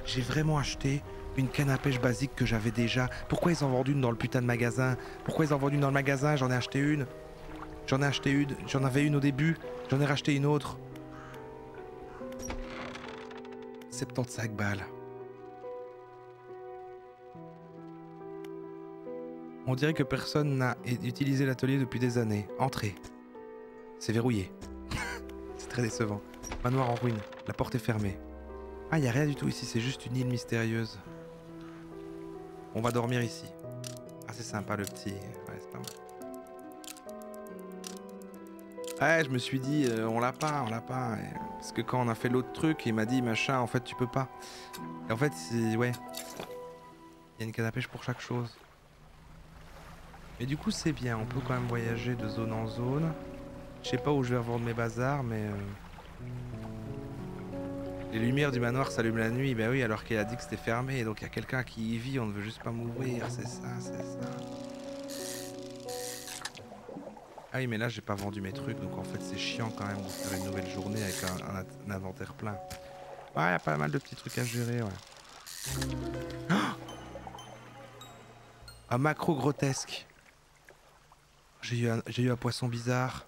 J'ai vraiment acheté une canne à pêche basique que j'avais déjà. Pourquoi ils en vendent une dans le putain de magasin? Pourquoi ils en vendent une dans le magasin? J'en ai acheté une. J'en ai acheté une. J'en avais une au début. J'en ai racheté une autre. 75 balles. On dirait que personne n'a utilisé l'atelier depuis des années. Entrez. C'est verrouillé. C'est très décevant. Manoir en ruine. La porte est fermée. Ah, y a rien du tout ici, c'est juste une île mystérieuse. On va dormir ici. Ah, c'est sympa le petit. Ouais, c'est pas mal. Ouais, je me suis dit, on l'a pas. Et parce que quand on a fait l'autre truc, il m'a dit, machin, en fait, tu peux pas. Et en fait, ouais. Il y a une canne à pêche pour chaque chose. Mais du coup, c'est bien. On peut quand même voyager de zone en zone. Je sais pas où je vais revendre mes bazars, mais... Les lumières du manoir s'allument la nuit. Ben oui, alors qu'elle a dit que c'était fermé. Donc il y a quelqu'un qui y vit, on ne veut juste pas mourir. C'est ça, c'est ça. Ah oui, mais là, j'ai pas vendu mes trucs. Donc en fait, c'est chiant quand même de faire une nouvelle journée avec un inventaire plein. Ouais, il y a pas mal de petits trucs à gérer, ouais. Oh, un macro grotesque. J'ai eu un poisson bizarre.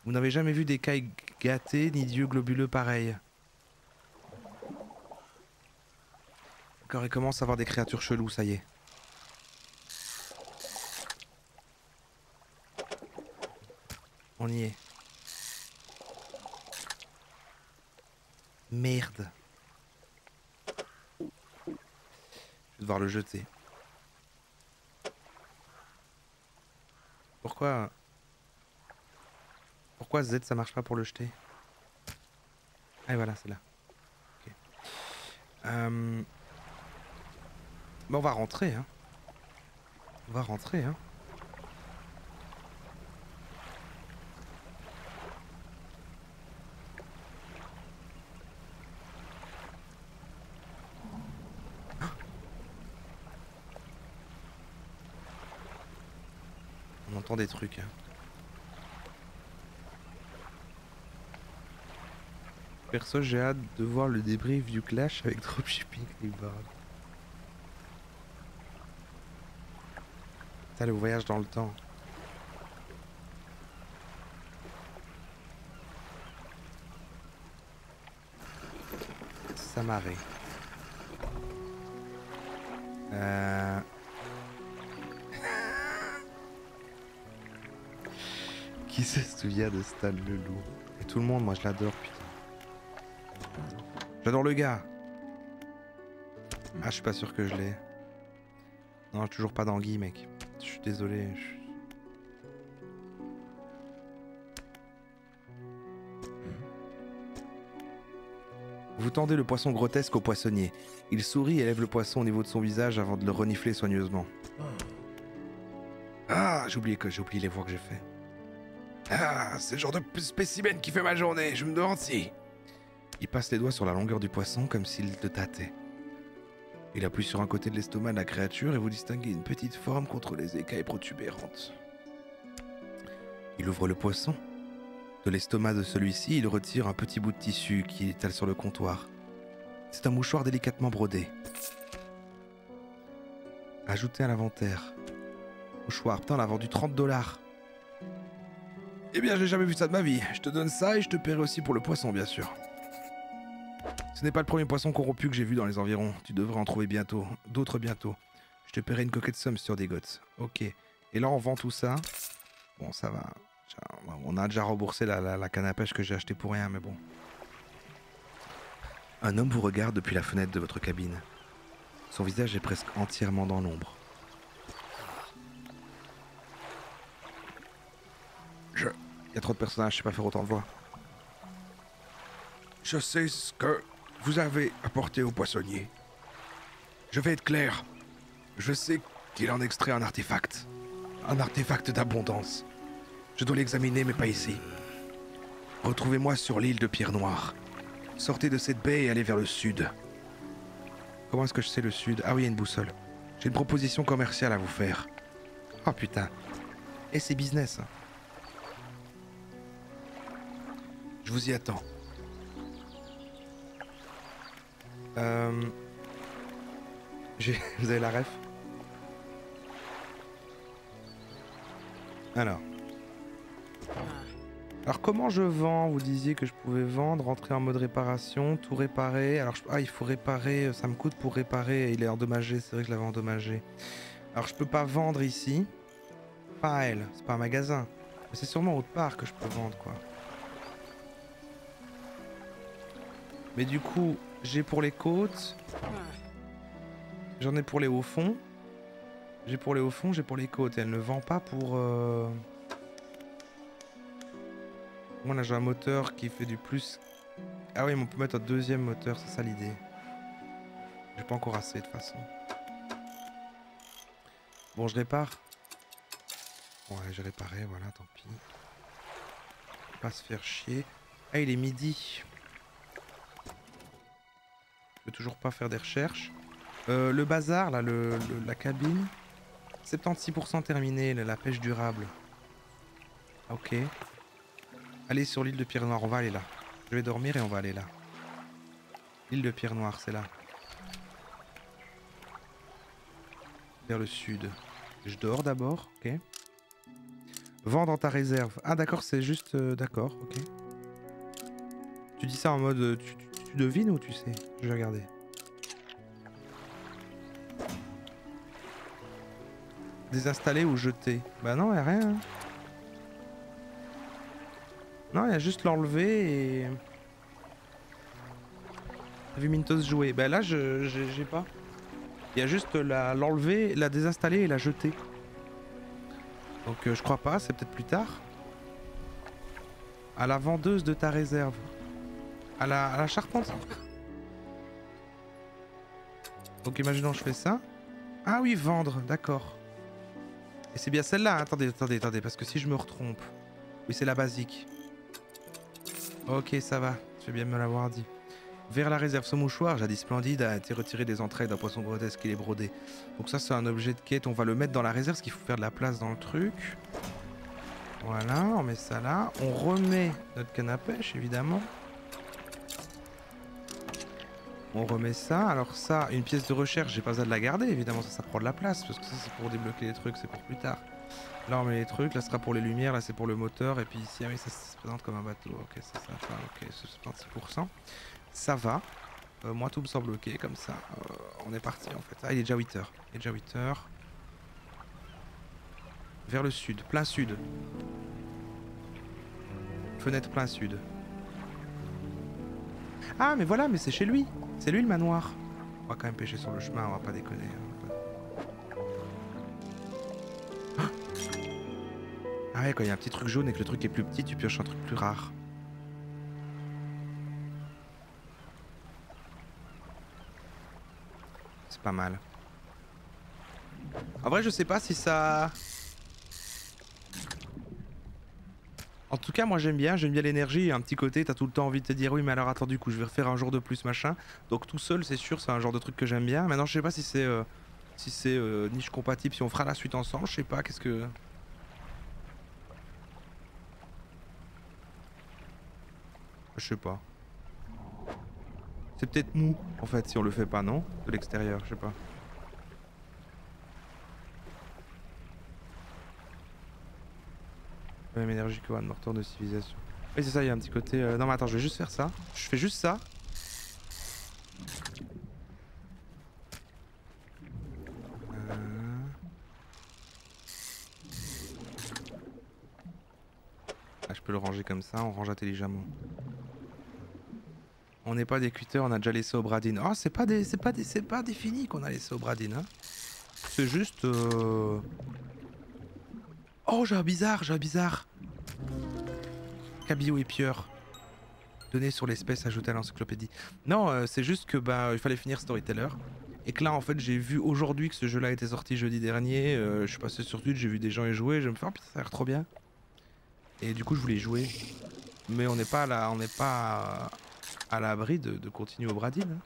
Vous n'avez jamais vu d'écailles gâtées ni d'yeux globuleux pareils. D'accord, il commence à avoir des créatures cheloues, ça y est. On y est. Merde. Je vais devoir le jeter. Pourquoi Z ça marche pas pour le jeter? Ah et voilà, c'est là. Ok. Bon, on va rentrer, hein. On va rentrer, hein. On entend des trucs, hein. Perso, j'ai hâte de voir le débrief du clash avec Dropshipping Reborn. Putain, le voyage dans le temps. Samaré. Qui se souvient de Stan le loup? Et tout le monde, moi je l'adore, putain. J'adore le gars. Ah, je suis pas sûr que je l'ai. Non, j'ai toujours pas d'anguille, mec. Je suis désolé. Vous tendez le poisson grotesque au poissonnier. Il sourit et lève le poisson au niveau de son visage avant de le renifler soigneusement. Ah, j'ai oublié les voix que j'ai fait. Ah, c'est le genre de spécimen qui fait ma journée, je me demande si... Il passe les doigts sur la longueur du poisson comme s'il le tâtait. Il appuie sur un côté de l'estomac de la créature et vous distinguez une petite forme contre les écailles protubérantes. Il ouvre le poisson. De l'estomac de celui-ci, il retire un petit bout de tissu qu'il étale sur le comptoir. C'est un mouchoir délicatement brodé. Ajoutez à l'inventaire. Mouchoir, putain, on l'a vendu 30 $. Eh bien, j'ai jamais vu ça de ma vie. Je te donne ça et je te paierai aussi pour le poisson, bien sûr. Ce n'est pas le premier poisson corrompu que j'ai vu dans les environs. Tu devrais en trouver bientôt. D'autres bientôt. Je te paierai une coquette somme sur des gottes. Ok. Et là, on vend tout ça. Bon, ça va. On a déjà remboursé la canne à pêche que j'ai achetée pour rien, mais bon. Un homme vous regarde depuis la fenêtre de votre cabine. Son visage est presque entièrement dans l'ombre. Il y a trop de personnages, je sais pas faire autant de voix. Je sais ce que vous avez apporté au poissonnier. Je vais être clair. Je sais qu'il en extrait un artefact. Un artefact d'abondance. Je dois l'examiner, mais pas ici. Retrouvez-moi sur l'île de Pierre Noire. Sortez de cette baie et allez vers le sud. Comment est-ce que je sais le sud? Ah oui, il y a une boussole. J'ai une proposition commerciale à vous faire. Oh putain. Et c'est business. Je vous y attends. Vous avez la ref? Alors comment je vends? Vous disiez que je pouvais vendre, rentrer en mode réparation, tout réparer. Alors ah, il faut réparer, ça me coûte pour réparer, il est endommagé, c'est vrai que je l'avais endommagé. Alors je peux pas vendre ici. Pas à elle, c'est pas un magasin. Mais c'est sûrement autre part que je peux vendre quoi. Mais du coup, j'ai pour les côtes. J'en ai pour les hauts fonds. J'ai pour les hauts fonds, j'ai pour les côtes. Et elle ne vend pas pour... Moi là j'ai un moteur qui fait du plus... Ah oui mais on peut mettre un deuxième moteur, c'est ça l'idée. J'ai pas encore assez de toute façon. Bon je répare. Ouais j'ai réparé, voilà tant pis. Pas se faire chier. Ah il est midi. Je peux toujours pas faire des recherches. Le bazar là, la cabine. 76% terminé, la pêche durable. Ok. Allez sur l'île de Pierre Noire, on va aller là. Je vais dormir et on va aller là. L'île de Pierre Noire, c'est là. Vers le sud. Je dors d'abord, ok. Vends dans ta réserve. Ah d'accord, c'est juste... d'accord, ok. Tu dis ça en mode... Tu devines ou tu sais? Je vais regarder. Désinstaller ou jeter? Bah non, y a rien. Hein. Non, il y a juste l'enlever et... T'as vu Mintos jouer? Bah là, j'ai pas. Il y a juste l'enlever, la désinstaller et la jeter. Donc je crois pas, c'est peut-être plus tard. À la vendeuse de ta réserve. À la charpente. Donc imaginons je fais ça. Ah oui, vendre, d'accord. Et c'est bien celle-là, attendez, parce que si je me retrompe... Oui, c'est la basique. Ok, ça va, tu fais bien me l'avoir dit. Vers la réserve, ce mouchoir, jadis splendide, a été retiré des entrailles d'un poisson grotesque et est brodé. Donc ça, c'est un objet de quête, on va le mettre dans la réserve, parce qu'il faut faire de la place dans le truc. Voilà, on met ça là. On remet notre canne à pêche, évidemment. On remet ça. Alors ça, une pièce de recherche, j'ai pas besoin de la garder, évidemment, ça prend de la place, parce que ça, c'est pour débloquer les trucs, c'est pour plus tard. Là, on met les trucs, là, ce sera pour les lumières, là, c'est pour le moteur, et puis ici, ah oui, ça se présente comme un bateau. Ok, ça va, ok, c'est 76%. Ça va. Moi, tout me semble ok, comme ça. On est parti, en fait. Ah, il est déjà 8h. Il est déjà 8h. Vers le sud, plein sud. Fenêtre plein sud. Ah, mais voilà, mais c'est chez lui. C'est lui le manoir. On va quand même pêcher sur le chemin, on va pas déconner. Ah ouais, quand il y a un petit truc jaune et que le truc est plus petit, tu pioches un truc plus rare. C'est pas mal. En vrai, je sais pas si ça... En tout cas, moi j'aime bien l'énergie. Il y a un petit côté, t'as tout le temps envie de te dire oui, mais alors attends, du coup, je vais refaire un jour de plus, machin. Donc tout seul, c'est sûr, c'est un genre de truc que j'aime bien. Maintenant, je sais pas si c'est niche compatible, si on fera la suite ensemble, je sais pas, qu'est-ce que... Je sais pas. C'est peut-être mou, en fait, si on le fait pas, non? De l'extérieur, je sais pas. Même énergie que One Mortor de civilisation. Oui, c'est ça, il y a un petit côté... Non, mais attends, je vais juste faire ça. Je fais juste ça. Ah, je peux le ranger comme ça, on range intelligemment. On n'est pas des cutters, on a déjà laissé au Bradine. Oh, c'est pas défini qu'on a laissé au Bradine. Hein. C'est juste... Oh, j'ai un bizarre. Cabillaud et Pieur. Données sur l'espèce ajoutée à l'encyclopédie. Non, c'est juste que bah il fallait finir Storyteller. Et que là, en fait, j'ai vu aujourd'hui que ce jeu-là était sorti jeudi dernier. Je suis passé sur Twitch, j'ai vu des gens y jouer. Je me fais, oh putain, ça a l'air trop bien. Et du coup, je voulais y jouer. Mais on n'est pas à l'abri de continuer au Bradine. Hein.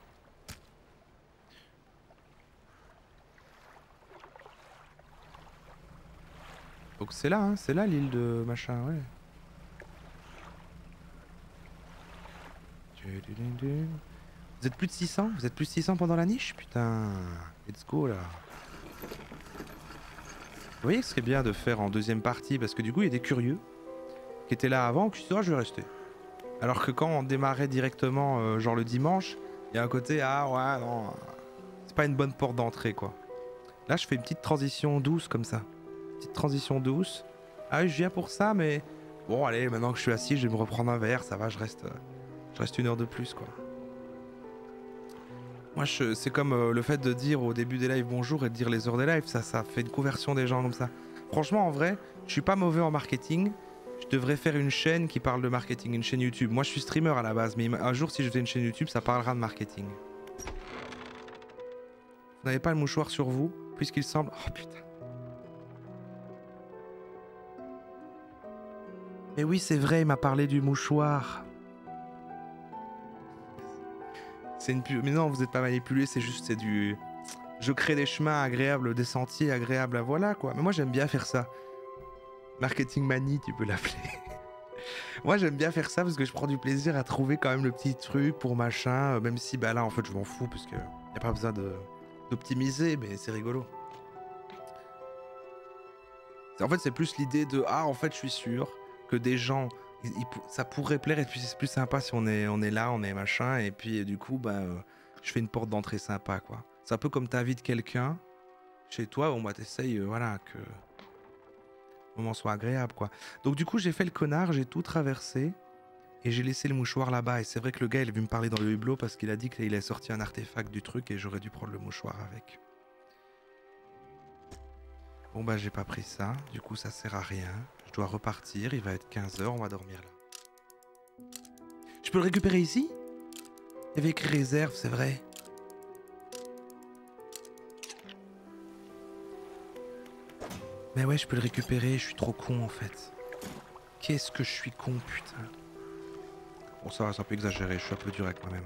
Donc c'est là, hein, c'est là l'île de machin, ouais. Vous êtes plus de 600? Vous êtes plus de 600 pendant la niche? Putain, let's go là. Vous voyez ce serait bien de faire en deuxième partie, parce que du coup il y a des curieux qui étaient là avant, qui se disent je vais rester. Alors que quand on démarrait directement, genre le dimanche, il y a un côté ah ouais non, c'est pas une bonne porte d'entrée quoi. Là je fais une petite transition douce comme ça. Petite transition douce. Ah oui je viens pour ça mais bon allez maintenant que je suis assis je vais me reprendre un verre, ça va je reste 1 heure de plus quoi. Moi c'est comme le fait de dire au début des lives bonjour et de dire les heures des lives, ça fait une conversion des gens comme ça. Franchement en vrai, je suis pas mauvais en marketing. Je devrais faire une chaîne qui parle de marketing, une chaîne YouTube. Moi je suis streamer à la base, mais un jour si je fais une chaîne YouTube, ça parlera de marketing. Vous n'avez pas le mouchoir sur vous, puisqu'il semble... Oh putain. Mais oui c'est vrai, il m'a parlé du mouchoir. C'est une pub... Mais non, vous n'êtes pas manipulé, c'est juste, c'est du... Je crée des chemins agréables, des sentiers agréables à voilà quoi. Mais moi j'aime bien faire ça. Marketing manie, tu peux l'appeler. Moi j'aime bien faire ça parce que je prends du plaisir à trouver quand même le petit truc pour machin, même si bah là en fait je m'en fous parce que y a pas besoin d'optimiser, mais c'est rigolo. En fait c'est plus l'idée de ah en fait je suis sûr que des gens ça pourrait plaire et puis c'est plus sympa si on est là, on est machin et puis du coup bah je fais une porte d'entrée sympa quoi. C'est un peu comme t'invites quelqu'un chez toi, bon bah t'essayes voilà que le moment soit agréable quoi. Donc du coup j'ai fait le connard, j'ai tout traversé et j'ai laissé le mouchoir là-bas et c'est vrai que le gars il est venu me parler dans le hublot parce qu'il a dit qu'il a sorti un artefact du truc et j'aurais dû prendre le mouchoir avec. Bon bah j'ai pas pris ça, du coup ça sert à rien. Je dois repartir, il va être 15 h, on va dormir là. Je peux le récupérer ici? Il y avait écrit réserve, c'est vrai. Mais ouais, je peux le récupérer, je suis trop con en fait. Qu'est-ce que je suis con, putain. Bon, ça va, c'est un peu exagéré, je suis un peu dur avec moi-même.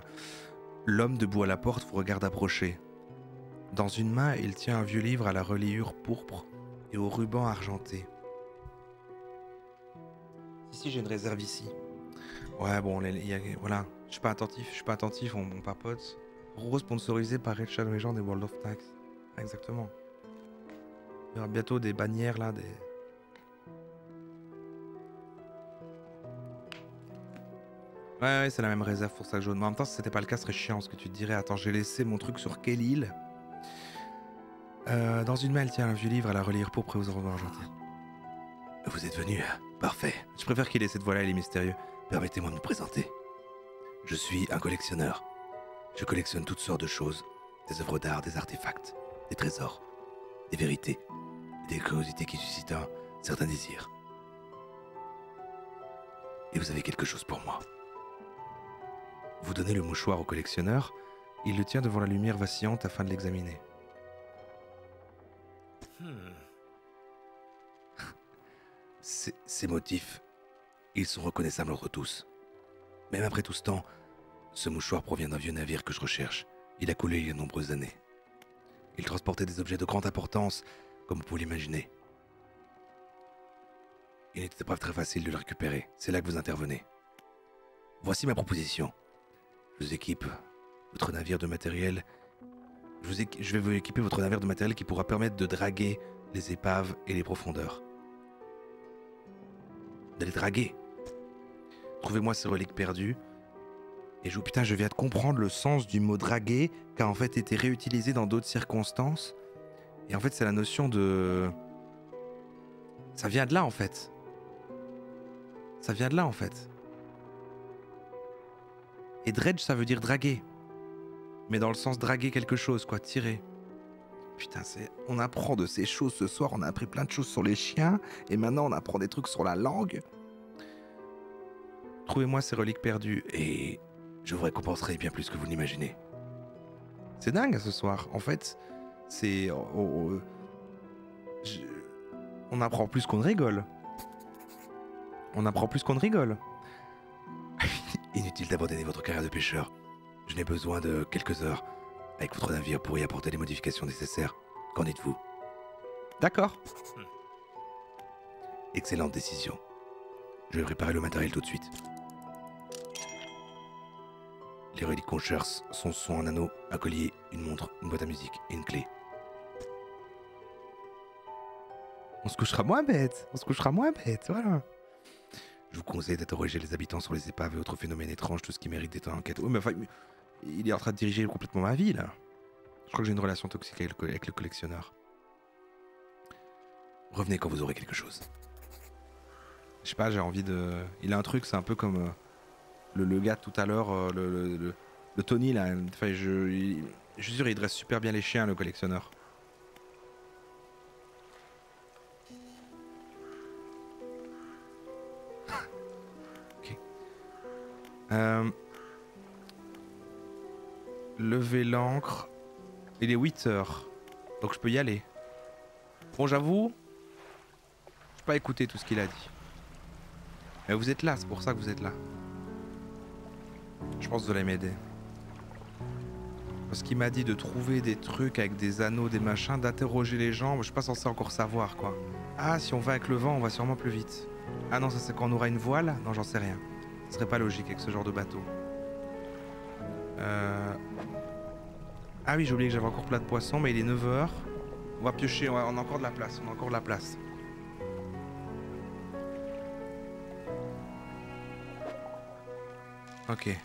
L'homme debout à la porte vous regarde approcher. Dans une main, il tient un vieux livre à la reliure pourpre et au ruban argenté. Si, j'ai une réserve ici. Ouais, bon, voilà, je suis pas attentif, on papote. Rose sponsorisé par Red Shadow Legends et World of Tanks. Exactement. Il y aura bientôt des bannières là, des... Ouais, c'est la même réserve pour ça que jaune. Mais en même temps, si c'était pas le cas, ce serait chiant ce que tu te dirais. Attends, j'ai laissé mon truc sur quelle île? Dans une main, elle tient un vieux livre à la relire pourpre et aux ombres argentées. Vous êtes venu? Parfait. Je préfère qu'il ait cette voix-là, il est mystérieux. Permettez-moi de me présenter. Je suis un collectionneur. Je collectionne toutes sortes de choses. Des œuvres d'art, des artefacts, des trésors, des vérités, et des curiosités qui suscitent un certain désir. Et vous avez quelque chose pour moi. Vous donnez le mouchoir au collectionneur, il le tient devant la lumière vacillante afin de l'examiner. Ces motifs, ils sont reconnaissables entre tous. Même après tout ce temps, ce mouchoir provient d'un vieux navire que je recherche. Il a coulé il y a de nombreuses années. Il transportait des objets de grande importance, comme vous pouvez l'imaginer. Il n'était pas très facile de le récupérer. C'est là que vous intervenez. Voici ma proposition. Je vous équipe votre navire de matériel. Je vais vous équiper votre navire de matériel qui pourra permettre de draguer les épaves et les profondeurs. De les draguer. Trouvez-moi ces reliques perdues. Et putain, je viens de comprendre le sens du mot draguer, qui a en fait été réutilisé dans d'autres circonstances. Et en fait, c'est la notion de... Ça vient de là, en fait. Ça vient de là, en fait. Et dredge, ça veut dire draguer. Mais dans le sens draguer quelque chose, quoi, tirer. Putain, on apprend de ces choses ce soir, on a appris plein de choses sur les chiens, et maintenant on apprend des trucs sur la langue. Trouvez-moi ces reliques perdues, et je vous récompenserai bien plus que vous n'imaginez. C'est dingue ce soir, en fait, c'est... On apprend plus qu'on ne rigole. On apprend plus qu'on ne rigole. Inutile d'abandonner votre carrière de pêcheur. Je n'ai besoin de quelques heures avec votre navire pour y apporter les modifications nécessaires. Qu'en dites-vous? D'accord. Excellente décision. Je vais préparer le matériel tout de suite. Les reliques qu'on cherche sont un anneau, un collier, une montre, une boîte à musique et une clé. On se couchera moins bête. On se couchera moins bête, voilà. Je vous conseille d'interroger les habitants sur les épaves et autres phénomènes étranges, tout ce qui mérite d'être en enquête. Oui, mais enfin, il est en train de diriger complètement ma vie, là. Je crois que j'ai une relation toxique avec le collectionneur. Revenez quand vous aurez quelque chose. Je sais pas, j'ai envie de... Il a un truc, c'est un peu comme le gars tout à l'heure, le Tony, là. Enfin, je suis sûr, il dresse super bien les chiens, le collectionneur. Ok. Lever l'ancre. Il est 8 heures. Donc je peux y aller. Bon, j'avoue, je peux pas écouter tout ce qu'il a dit. Mais vous êtes là, c'est pour ça que vous êtes là. Je pense que vous allez m'aider. Parce qu'il m'a dit de trouver des trucs avec des anneaux, des machins, d'interroger les gens. Je suis pas censé encore savoir, quoi. Ah, si on va avec le vent, on va sûrement plus vite. Ah non, ça c'est quand on aura une voile? Non, j'en sais rien. Ce serait pas logique avec ce genre de bateau. Ah oui, j'ai oublié que j'avais encore plein de poissons, mais il est 9 h. On va piocher, on a encore de la place, on a encore de la place. Ok.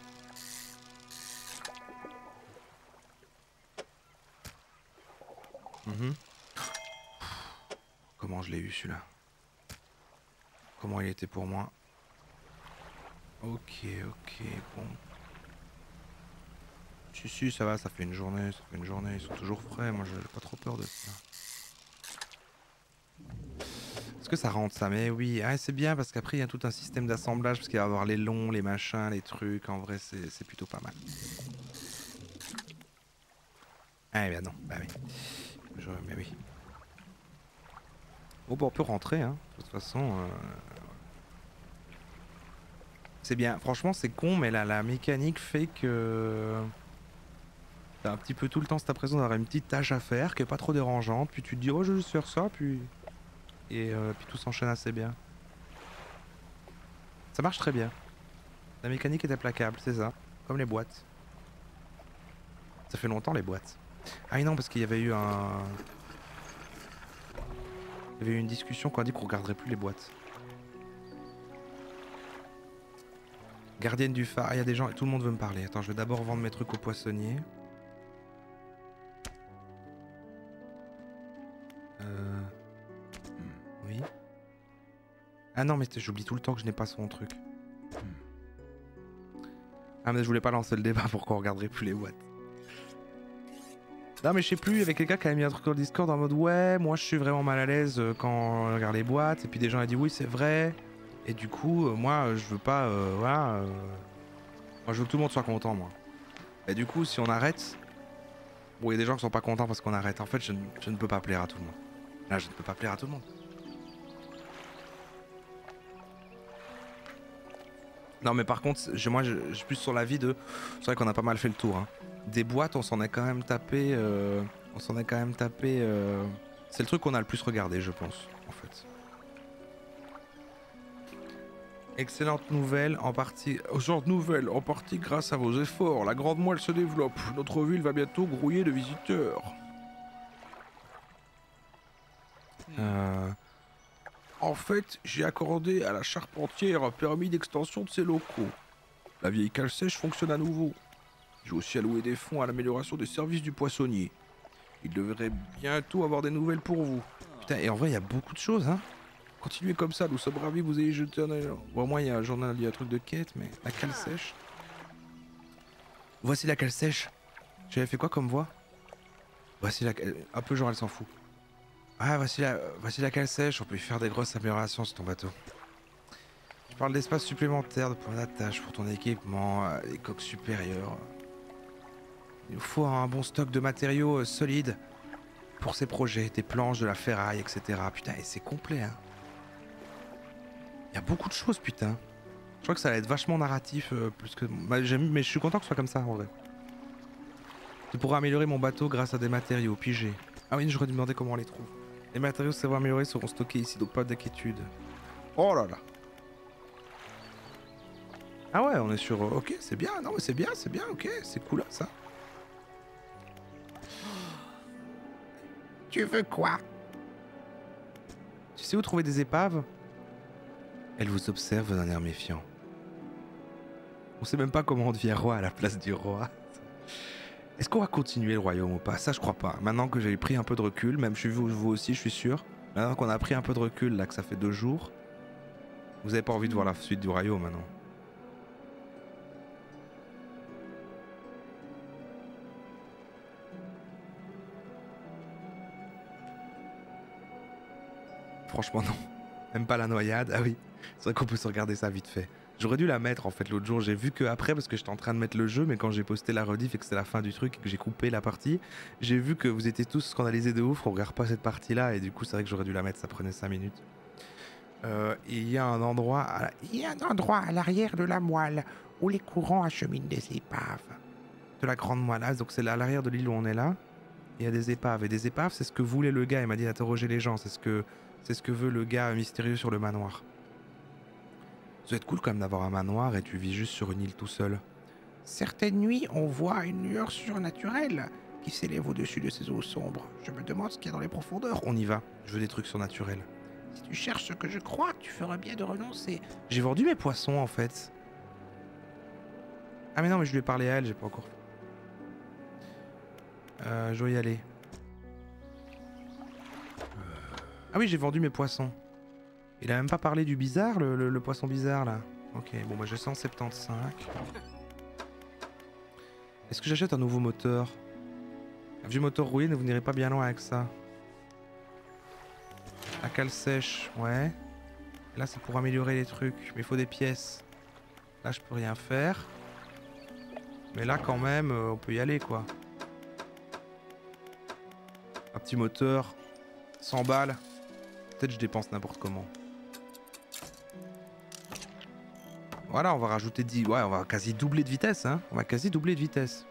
Comment je l'ai eu celui-là? Comment il était pour moi? Ok, bon. Si, ça va, ça fait une journée, ils sont toujours frais, moi j'ai pas trop peur de ça. Est-ce que ça rentre ça? Mais oui, ah, c'est bien parce qu'après il y a tout un système d'assemblage, parce qu'il va y avoir les longs, les machins, les trucs, en vrai c'est plutôt pas mal. Ah bah non, bah oui. Mais oui. Bon bah on peut rentrer, hein, de toute façon... C'est bien, franchement c'est con, mais la mécanique fait que... T'as un petit peu tout le temps cette impression d'avoir une petite tâche à faire qui est pas trop dérangeante, puis tu te dis oh je vais juste faire ça, puis tout s'enchaîne assez bien. Ça marche très bien. La mécanique est implacable, c'est ça. Comme les boîtes. Ça fait longtemps les boîtes. Ah oui non parce qu'il y avait eu un... Il y avait eu une discussion qu'on a dit qu'on regarderait plus les boîtes. Gardienne du phare, il y a des gens, tout le monde veut me parler. Attends, je vais d'abord vendre mes trucs au poissonnier. Oui. Ah non mais j'oublie tout le temps que je n'ai pas son truc. Ah mais je voulais pas lancer le débat pour qu'on regarderait plus les boîtes. Non mais je sais plus, il y avait quelqu'un qui avait mis un truc dans le Discord en mode ouais, moi je suis vraiment mal à l'aise quand on regarde les boîtes, et puis des gens ont dit oui c'est vrai, et du coup moi je veux pas, voilà, moi je veux que tout le monde soit content moi. Et du coup si on arrête, bon il y a des gens qui sont pas contents parce qu'on arrête, en fait je ne peux pas plaire à tout le monde. Là je ne peux pas plaire à tout le monde. Non mais par contre, moi je suis plus sur l'avis de... C'est vrai qu'on a pas mal fait le tour. Hein. Des boîtes, on s'en est quand même tapé... C'est le truc qu'on a le plus regardé, je pense, en fait. Excellente nouvelle, en partie grâce à vos efforts. La Grande Moelle se développe. Notre ville va bientôt grouiller de visiteurs. En fait, j'ai accordé à la charpentière un permis d'extension de ses locaux. La vieille cale sèche fonctionne à nouveau. J'ai aussi alloué des fonds à l'amélioration des services du poissonnier. Il devrait bientôt avoir des nouvelles pour vous. Putain, et en vrai, il y a beaucoup de choses, hein. Continuez comme ça, nous sommes ravis que vous ayez jeté un œil. Bon, moi, il y a un journal, il y a un truc de quête, mais la cale sèche. Voici la cale sèche. J'avais fait quoi comme voix? Voici la... Un peu genre, elle s'en fout. Ah, voici la cale sèche, on peut y faire des grosses améliorations sur ton bateau. Je parle d'espace supplémentaire, de points d'attache pour ton équipement, des coques supérieures. Il nous faut un bon stock de matériaux solides pour ces projets, des planches, de la ferraille, etc. Putain, et c'est complet, hein. Il y a beaucoup de choses, putain. Je crois que ça va être vachement narratif, plus que... Bah, mais je suis content que ce soit comme ça, en vrai. Je pourrai améliorer mon bateau grâce à des matériaux pigés. Ah oui, j'aurais dû demander comment on les trouve. Les matériaux savoir améliorer seront stockés ici, donc pas d'inquiétude. Oh là là. Ah ouais, on est sur... Ok, c'est bien, non mais c'est bien, ok, c'est cool ça. Tu veux quoi? Tu sais où trouver des épaves? Elle vous observe d'un air méfiant. On sait même pas comment on devient roi à la place du roi. Est-ce qu'on va continuer le royaume ou pas? Ça je crois pas. Maintenant que j'ai pris un peu de recul, même je suis vous aussi, je suis sûr. Maintenant qu'on a pris un peu de recul, là que ça fait 2 jours, vous avez pas envie de voir la suite du royaume maintenant. Franchement non. Même pas la noyade. Ah oui, c'est vrai qu'on peut se regarder ça vite fait. J'aurais dû la mettre en fait l'autre jour. J'ai vu que après, parce que j'étais en train de mettre le jeu, mais quand j'ai posté la rediff et que c'était la fin du truc et que j'ai coupé la partie, j'ai vu que vous étiez tous scandalisés de ouf. On regarde pas cette partie là et du coup c'est vrai que j'aurais dû la mettre. Ça prenait 5 minutes. Il y a un endroit Il y a un endroit à l'arrière de la moelle où les courants acheminent des épaves. de la grande moelle. Ah, donc c'est à l'arrière de l'île où on est là. Il y a des épaves. Et des épaves, c'est ce que voulait le gars. Il m'a dit d'interroger les gens. C'est ce que veut le gars mystérieux sur le manoir. Ça doit être cool quand même d'avoir un manoir et tu vis juste sur une île tout seul. Certaines nuits, on voit une lueur surnaturelle qui s'élève au-dessus de ces eaux sombres. Je me demande ce qu'il y a dans les profondeurs. On y va. Je veux des trucs surnaturels. Si tu cherches ce que je crois, tu feras bien de renoncer. J'ai vendu mes poissons en fait. Ah mais non, mais je lui ai parlé à elle, j'ai pas encore. Je dois y aller. Ah oui, j'ai vendu mes poissons. Il a même pas parlé du bizarre, le poisson bizarre là. Ok, bon bah j'ai 175. Est-ce que j'achète un nouveau moteur? Un vieux moteur rouillé, ne vous n'irez pas bien loin avec ça. La cale sèche, ouais. Là c'est pour améliorer les trucs, mais il faut des pièces. Là je peux rien faire. Mais là quand même, on peut y aller quoi. Un petit moteur, 100 balles. Peut-être je dépense n'importe comment. Voilà, on va rajouter 10... Ouais, on va quasi doubler de vitesse, hein. On va quasi doubler de vitesse.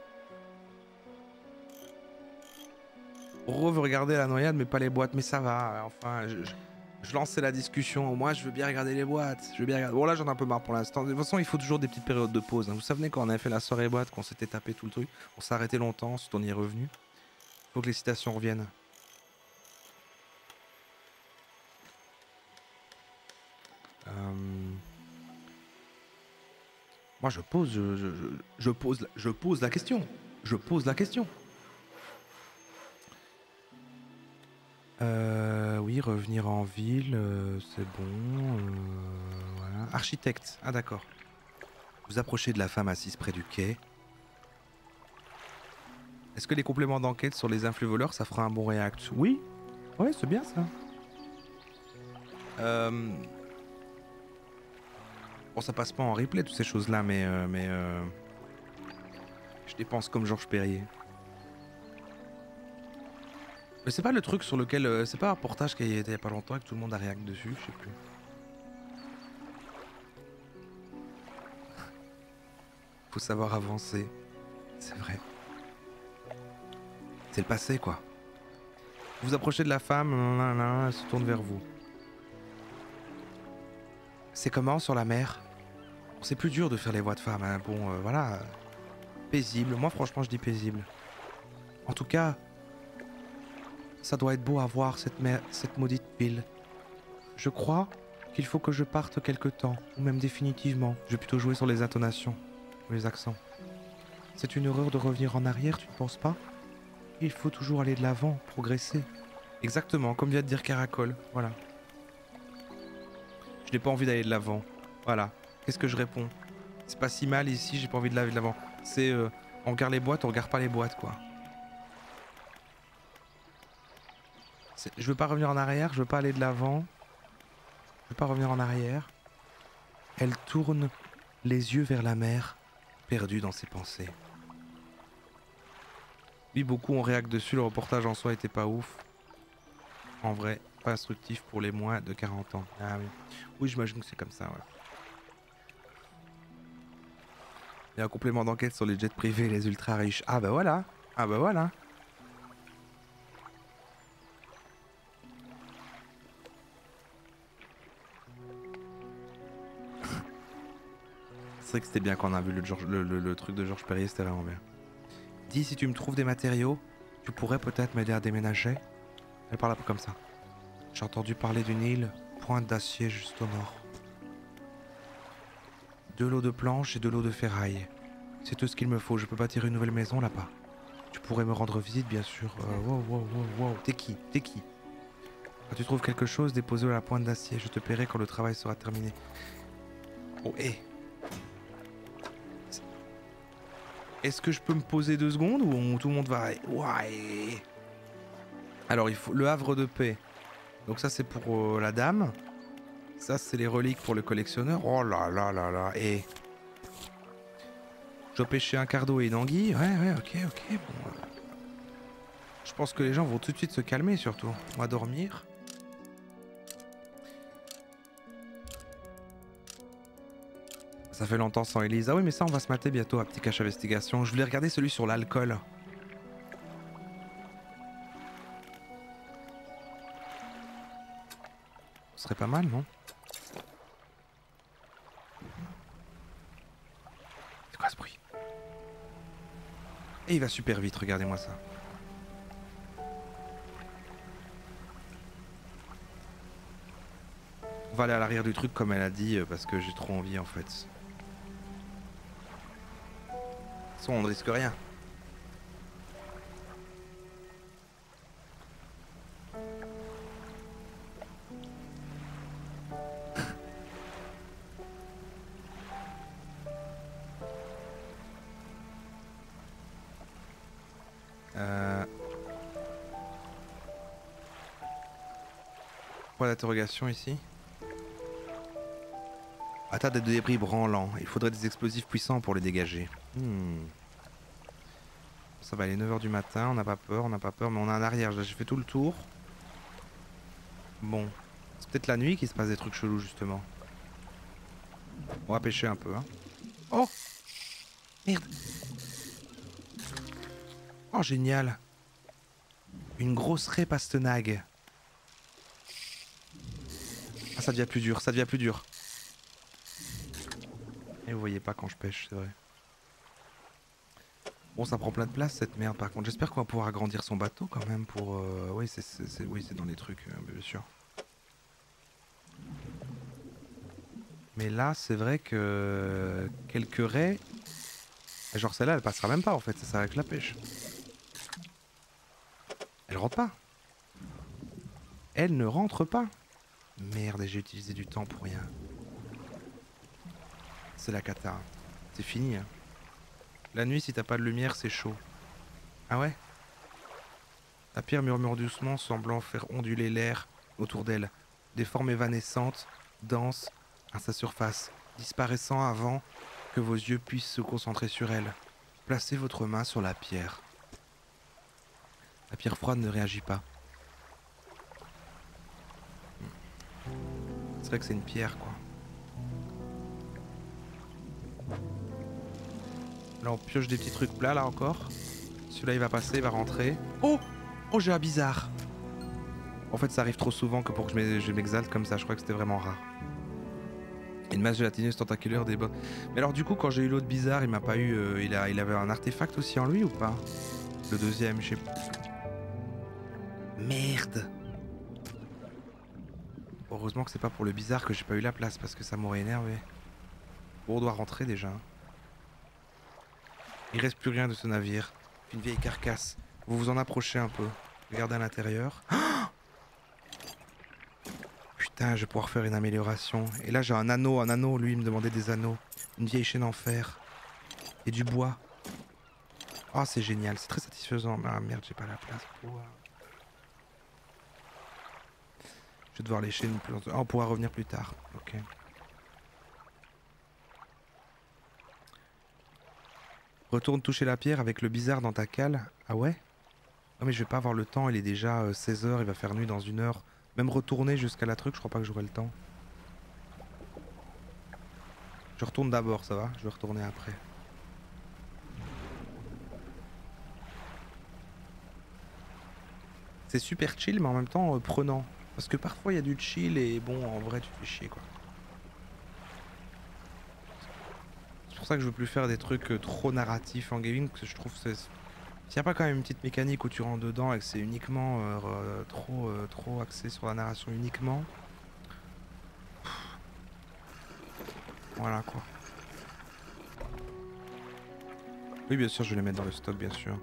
Ro veut regarder la noyade, mais pas les boîtes. Mais ça va, enfin, je lançais la discussion. Moi, je veux bien regarder les boîtes. Je veux bien regarder... Bon, là, j'en ai un peu marre pour l'instant. De toute façon, il faut toujours des petites périodes de pause. Hein. Vous savez, quand on avait fait la soirée boîte, qu'on s'était tapé tout le truc, on s'est arrêté longtemps, ensuite on y est revenu. Faut que les citations reviennent. Moi, je pose la question. Je pose la question. Oui, revenir en ville, c'est bon. Voilà. Architecte. Ah d'accord. Vous approchez de la femme assise près du quai. Est-ce que les compléments d'enquête sur les influx voleurs, ça fera un bon react? Oui. Ouais, c'est bien ça. Bon, ça passe pas en replay, toutes ces choses-là, mais je dépense comme Georges Perrier. Mais c'est pas le truc sur lequel... c'est pas un reportage qui a été il y a pas longtemps et que tout le monde a réact dessus, je sais plus. Faut savoir avancer. C'est vrai. C'est le passé, quoi. Vous approchez de la femme, elle se tourne vers vous. C'est comment sur la mer? C'est plus dur de faire les voix de femmes, hein. Bon, voilà. Paisible. Moi, franchement, je dis paisible. En tout cas, ça doit être beau à voir cette maudite ville. Je crois qu'il faut que je parte quelque temps, ou même définitivement. Je vais plutôt jouer sur les intonations, ou les accents. C'est une erreur de revenir en arrière, tu ne penses pas? Il faut toujours aller de l'avant, progresser. Exactement, comme vient de dire Caracol, voilà. Je n'ai pas envie d'aller de l'avant, voilà. Qu'est-ce que je réponds? C'est pas si mal ici, j'ai pas envie d'aller de l'avant. C'est, on regarde les boîtes, on regarde pas les boîtes, quoi. Je veux pas revenir en arrière, je veux pas aller de l'avant. Je veux pas revenir en arrière. Elle tourne les yeux vers la mer, perdue dans ses pensées. Oui, beaucoup ont réact dessus, le reportage en soi était pas ouf. En vrai, pas instructif pour les moins de 40 ans. Ah oui. Oui, j'imagine que c'est comme ça, ouais. Il y a un complément d'enquête sur les jets privés et les ultra riches. Ah bah voilà. Ah bah voilà. C'est vrai que c'était bien quand on a vu le truc de Georges Perrier, c'était vraiment bien. Dis, si tu me trouves des matériaux, tu pourrais peut-être m'aider à déménager? Elle parle un peu comme ça. J'ai entendu parler d'une île, pointe d'acier juste au nord. 2 lots de planches et 2 lots de ferraille. C'est tout ce qu'il me faut, je peux bâtir une nouvelle maison là-bas. Tu pourrais me rendre visite, bien sûr. Wow. T'es qui? Quand tu trouves quelque chose, dépose-le à la pointe d'acier. Je te paierai quand le travail sera terminé. Oh, hé. Est-ce que je peux me poser 2 secondes ou tout le monde va... Ouais. Alors, il faut le havre de paix. Donc ça, c'est pour la dame. Ça, c'est les reliques pour le collectionneur. Oh là là là là. Et... je dois pêcher un cardo et une anguille. Ouais, ok. Bon, je pense que les gens vont tout de suite se calmer, surtout. On va dormir. Ça fait longtemps sans Elise. Ah oui, mais ça, on va se mater bientôt à Petit Cache Investigation. Je voulais regarder celui sur l'alcool. Ce serait pas mal, non? C'est quoi ce bruit? Et il va super vite, regardez-moi ça. On va aller à l'arrière du truc comme elle a dit, parce que j'ai trop envie en fait. De toute façon, on ne risque rien. Point d'interrogation ici. À tas de débris branlants. Il faudrait des explosifs puissants pour les dégager. Ça va, il est 9 h du matin, on n'a pas peur, mais on a un arrière. J'ai fait tout le tour. Bon. C'est peut-être la nuit qu'il se passe des trucs chelous, justement. On va pêcher un peu, hein. Oh! Merde! Oh, génial! Une grosse raie pastenag. Ah, ça devient plus dur, Et vous voyez pas quand je pêche, c'est vrai. Bon, ça prend plein de place cette merde par contre. J'espère qu'on va pouvoir agrandir son bateau quand même pour... Oui, c'est dans les trucs, bien sûr. Mais là, c'est vrai que... quelques raies... Genre celle-là, elle passera même pas en fait, ça s'arrête avec la pêche. Elle rentre pas. Elle ne rentre pas. Merde, j'ai utilisé du temps pour rien. C'est la cata. C'est fini, hein. La nuit, si t'as pas de lumière, c'est chaud. Ah ouais? La pierre murmure doucement, semblant faire onduler l'air autour d'elle. Des formes évanescentes, denses, à sa surface, disparaissant avant que vos yeux puissent se concentrer sur elle. Placez votre main sur la pierre. La pierre froide ne réagit pas. C'est vrai que c'est une pierre, quoi. Là, on pioche des petits trucs plats, là, encore. Celui-là, il va passer, il va rentrer. Oh! Oh, j'ai un bizarre! En fait, ça arrive trop souvent que pour que je m'exalte comme ça. Je crois que c'était vraiment rare. Une masse gélatineuse tentaculaire des bonnes... Mais alors, du coup, quand j'ai eu l'autre bizarre, il m'a pas eu... il avait un artefact aussi en lui ou pas? Le deuxième, je sais pas. Merde! Heureusement que c'est pas pour le bizarre que j'ai pas eu la place, parce que ça m'aurait énervé. Bon, on doit rentrer déjà. Il reste plus rien de ce navire. Une vieille carcasse. Vous vous en approchez un peu. Regardez à l'intérieur. Oh, putain, je vais pouvoir faire une amélioration. Et là, j'ai un anneau. Lui, il me demandait des anneaux. Une vieille chaîne en fer. Et du bois. Oh, c'est génial. C'est très satisfaisant. Ah merde, j'ai pas la place pour... Je vais devoir lécher une plante. Ah, on pourra revenir plus tard. Ok. Retourne toucher la pierre avec le bizarre dans ta cale. Ah ouais? Non mais je vais pas avoir le temps, il est déjà 16 h, il va faire nuit dans 1 heure. Même retourner jusqu'à la truc, je crois pas que j'aurai le temps. Je retourne d'abord, ça va? Je vais retourner après. C'est super chill mais en même temps prenant. Parce que parfois il y a du chill et bon en vrai tu te fais chier quoi. pour ça que je veux plus faire des trucs trop narratifs en gaming, parce que je trouve que c'est... S'il n'y a pas quand même une petite mécanique où tu rentres dedans et que c'est uniquement trop axé sur la narration uniquement. Voilà quoi. Oui bien sûr je vais les mettre dans le stock bien sûr.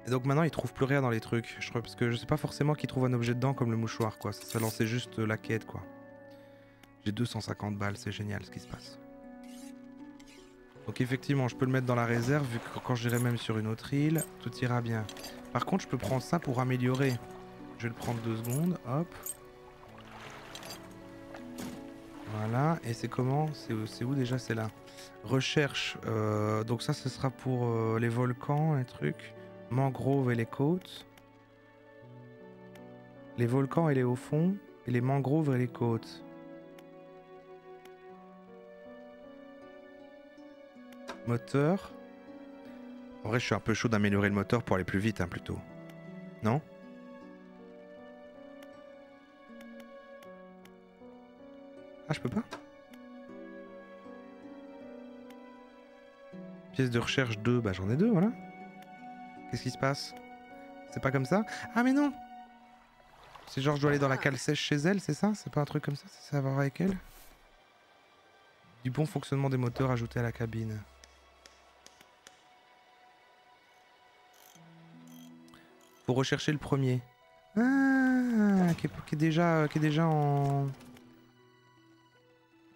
Et donc maintenant ils trouvent plus rien dans les trucs, je crois, parce que je sais pas forcément qu'ils trouvent un objet dedans comme le mouchoir quoi, ça lançait juste la quête quoi. J'ai 250 balles, c'est génial ce qui se passe. Donc effectivement je peux le mettre dans la réserve vu que quand j'irai même sur une autre île, tout ira bien. Par contre je peux prendre ça pour améliorer. Je vais le prendre 2 secondes, hop. Voilà, et c'est comment? C'est où déjà? C'est là. Recherche, donc ça ce sera pour les volcans, les trucs. Mangroves et les côtes. Les volcans et les hauts fonds. Et les mangroves et les côtes. Moteur. En vrai je suis un peu chaud d'améliorer le moteur pour aller plus vite hein, plutôt. Non? Ah je peux pas? Pièce de recherche 2, bah j'en ai 2 voilà. Qu'est-ce qui se passe? C'est pas comme ça? Ah mais non! C'est genre je dois aller dans la cale sèche chez elle, c'est ça? C'est pas un truc comme ça? C'est à voir avec elle? Du bon fonctionnement des moteurs ajoutés à la cabine. Faut rechercher le premier. Ah, qui est déjà en...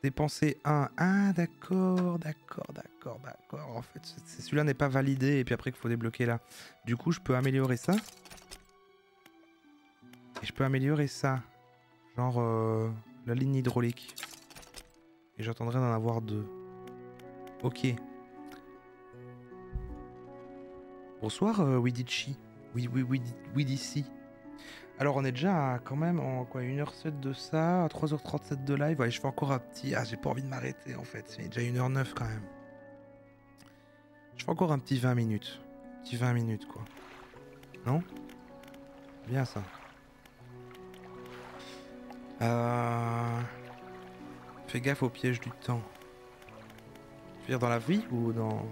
Dépenser 1. Ah d'accord. En fait, celui-là n'est pas validé et puis après qu'il faut débloquer là. Du coup, je peux améliorer ça. Et je peux améliorer ça. Genre la ligne hydraulique. Et j'attendrai d'en avoir 2. Ok. Bonsoir Widichi. Oui d'ici. Alors on est déjà à, quand même en quoi 1h07 de ça, à 3h37 de live. Ouais, je fais encore un petit... Ah j'ai pas envie de m'arrêter en fait, c'est déjà 1h09 quand même. Je fais encore un petit 20 minutes. Petit 20 minutes quoi. Non? Bien ça. Fais gaffe au piège du temps. Tu veux dire dans la vie ou dans...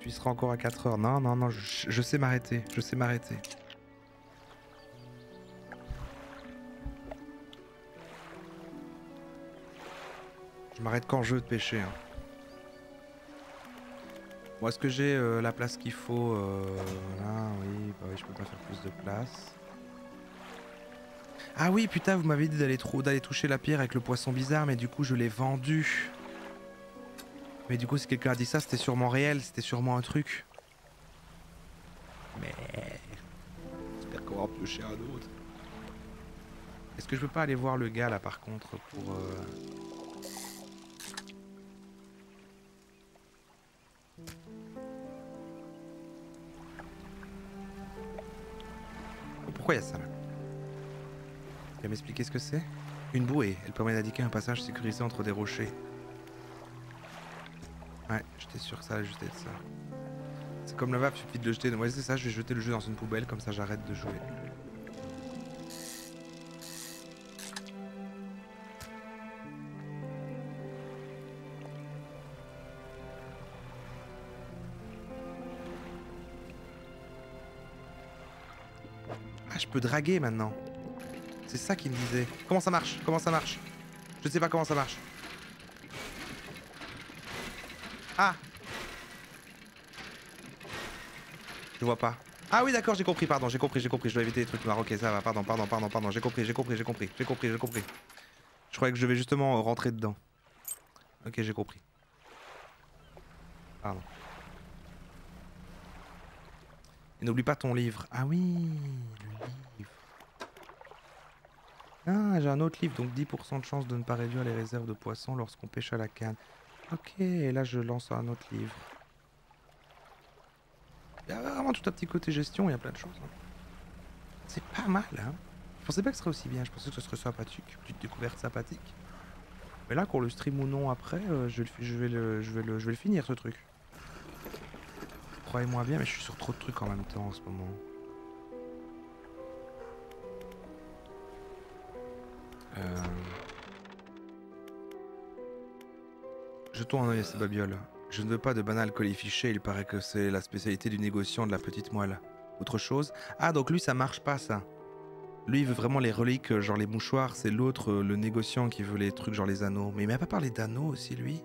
Tu seras encore à 4 heures. Non, je sais m'arrêter. Je sais m'arrêter. Je m'arrête quand je veux de pêcher. Hein. Bon, est-ce que j'ai la place qu'il faut là, oui, bah oui, je peux pas faire plus de place. Ah oui, putain, vous m'avez dit d'aller toucher la pierre avec le poisson bizarre, mais du coup, je l'ai vendu. Mais du coup, si quelqu'un a dit ça, c'était sûrement réel, c'était sûrement un truc. Mais... J'espère qu'on va en piocher un autre. Est-ce que je peux pas aller voir le gars là par contre pour... Pourquoi il y a ça là? Tu vas m'expliquer ce que c'est? Une bouée, elle permet d'indiquer un passage sécurisé entre des rochers. Ouais, j'étais sûr que ça allait juste être ça. C'est comme le vape, il suffit de le jeter. Ouais, c'est ça, je vais jeter le jeu dans une poubelle, comme ça j'arrête de jouer. Ah, je peux draguer maintenant. C'est ça qu'il me disait. Comment ça marche? Comment ça marche? Je sais pas comment ça marche. Ah! Je vois pas. Ah oui d'accord, j'ai compris, pardon, j'ai compris, je dois éviter les trucs noirs, ok ça va, pardon, j'ai compris. Je croyais que je devais justement rentrer dedans. Ok, j'ai compris. Pardon. Et n'oublie pas ton livre. Ah oui, le livre. Ah, j'ai un autre livre, donc 10% de chance de ne pas réduire les réserves de poissons lorsqu'on pêche à la canne. Ok, et là je lance un autre livre. Il y a vraiment tout un petit côté gestion, il y a plein de choses. Hein. C'est pas mal, hein. Je pensais pas que ce serait aussi bien, je pensais que ce serait sympathique, une petite découverte sympathique. Mais là, qu'on le stream ou non après, je vais le finir ce truc. Croyez-moi bien, mais je suis sur trop de trucs en même temps en ce moment. Jetons un œil à ces babioles. Je ne veux pas de banal colis fiché, il paraît que c'est la spécialité du négociant de la petite moelle. Autre chose? Ah, donc lui, ça marche pas, ça. Lui, il veut vraiment les reliques, genre les mouchoirs. C'est l'autre, le négociant, qui veut les trucs, genre les anneaux. Mais il m'a pas parlé d'anneaux aussi, lui?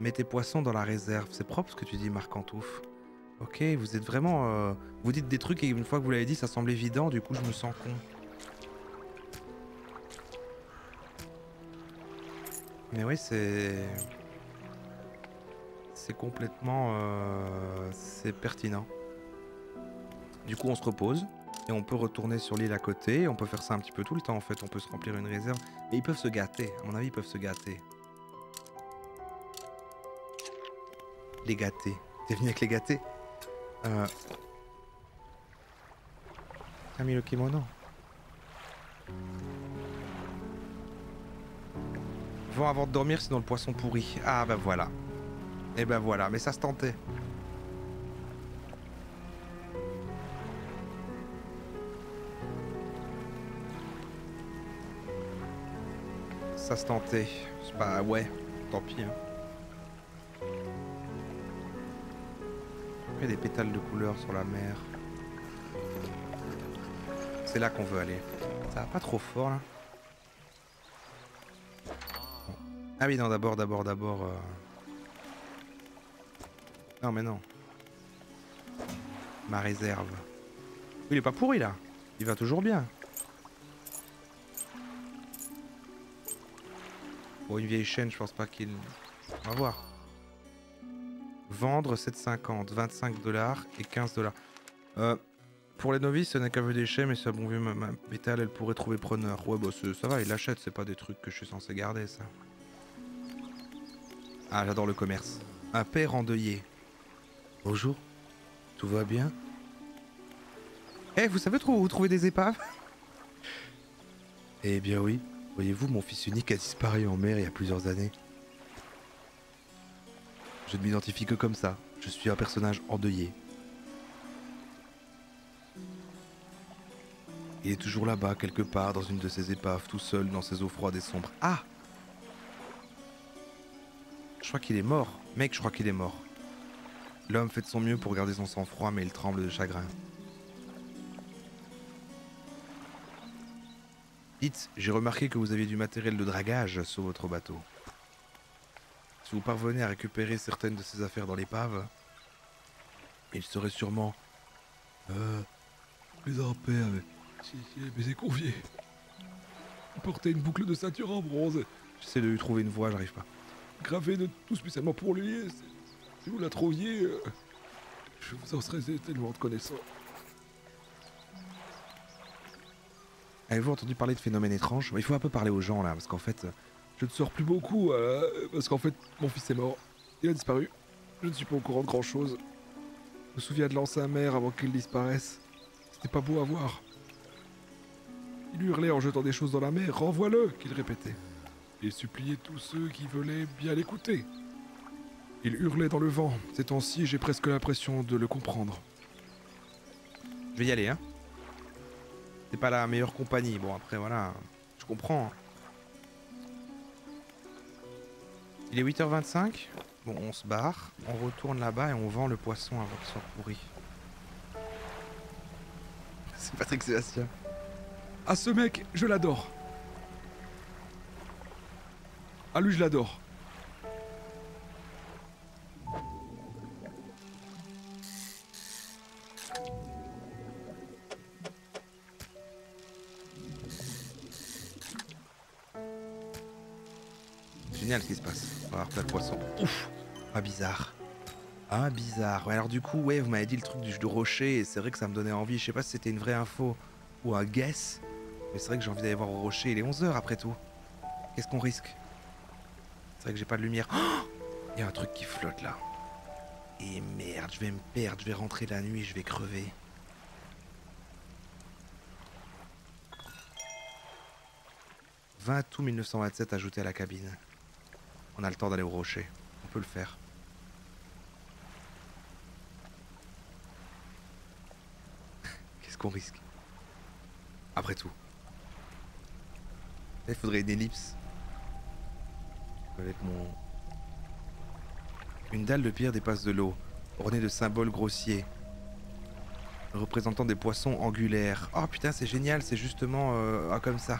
Mets tes poissons dans la réserve. C'est propre ce que tu dis, Marc Antouf. Ok, vous êtes vraiment... Vous dites des trucs et une fois que vous l'avez dit, ça semble évident, du coup je me sens con. Mais oui, c'est complètement... c'est pertinent. Du coup on se repose et on peut retourner sur l'île à côté. On peut faire ça un petit peu tout le temps en fait. On peut se remplir une réserve. Et ils peuvent se gâter. À mon avis, ils peuvent se gâter. Les gâtés. T'es venu avec les gâtés? T'as mis le kimono. Vends avant de dormir, sinon le poisson pourrit. Ah bah voilà. Et bah voilà, mais ça se tentait. Ça se tentait. Bah ouais, tant pis. Hein. Il y a des pétales de couleur sur la mer. C'est là qu'on veut aller. Ça va pas trop fort là. Bon. Ah oui non, d'abord. Non mais non. Ma réserve. Il est pas pourri là. Il va toujours bien. Bon, une vieille chaîne, je pense pas qu'il... On va voir. Vendre 7,50, 25 $ et 15 $. Pour les novices, ce n'est qu'un vieux déchet, mais si un bon vieux métal, elle pourrait trouver preneur. Ouais, bah ça va, il l'achète, c'est pas des trucs que je suis censé garder, ça. Ah, j'adore le commerce. Un père endeuillé. Bonjour, tout va bien? Eh, vous savez où vous trouvez des épaves? Eh bien oui, voyez-vous, mon fils unique a disparu en mer il y a plusieurs années. Je ne m'identifie que comme ça. Je suis un personnage endeuillé. Il est toujours là-bas, quelque part, dans une de ses épaves, tout seul, dans ses eaux froides et sombres. Ah! Je crois qu'il est mort. Mec, je crois qu'il est mort. L'homme fait de son mieux pour garder son sang-froid, mais il tremble de chagrin. Dites, j'ai remarqué que vous aviez du matériel de dragage sur votre bateau. Si vous parvenez à récupérer certaines de ces affaires dans l'épave, il serait sûrement... Les arpés avec... Si, mais c'est convié. Il portait une boucle de ceinture en bronze. J'essaie de lui trouver une voie, j'arrive pas. Gravé de tout spécialement pour lui. Si vous la trouviez, je vous en serais tellement reconnaissant. Avez-vous entendu parler de phénomènes étranges? Il faut un peu parler aux gens là, parce qu'en fait... Je ne sors plus beaucoup, parce qu'en fait, mon fils est mort. Il a disparu. Je ne suis pas au courant de grand-chose. Je me souviens de l'ancien maire avant qu'il disparaisse. C'était pas beau à voir. Il hurlait en jetant des choses dans la mer, renvoie-le, qu'il répétait. Il suppliait tous ceux qui venaient bien l'écouter. Il hurlait dans le vent. Ces temps-ci, j'ai presque l'impression de le comprendre. Je vais y aller, hein. C'est pas la meilleure compagnie. Bon, après, voilà. Je comprends. Il est 8h25. Bon, on se barre. On retourne là-bas et on vend le poisson avant qu'il soit pourri. C'est Patrick Sébastien. Ah, ce mec, je l'adore. Ah, lui, je l'adore. Génial ce qui se passe. On va avoir plein de poissons. Ouf! Ah, bizarre. Ah, bizarre. Ouais, alors du coup, ouais, vous m'avez dit le truc du rocher et c'est vrai que ça me donnait envie. Je sais pas si c'était une vraie info ou un guess. Mais c'est vrai que j'ai envie d'aller voir au rocher. Il est 11h après tout. Qu'est-ce qu'on risque? C'est vrai que j'ai pas de lumière. Oh, il y a un truc qui flotte là. Et merde, je vais me perdre. Je vais rentrer la nuit, je vais crever. « 20 août 1927 ajouté à la cabine. » On a le temps d'aller au rocher. On peut le faire. Qu'est-ce qu'on risque? Après tout. Il faudrait une ellipse. Avec mon... Une dalle de pierre dépasse de l'eau, ornée de symboles grossiers, représentant des poissons angulaires. Oh putain, c'est génial, c'est justement comme ça.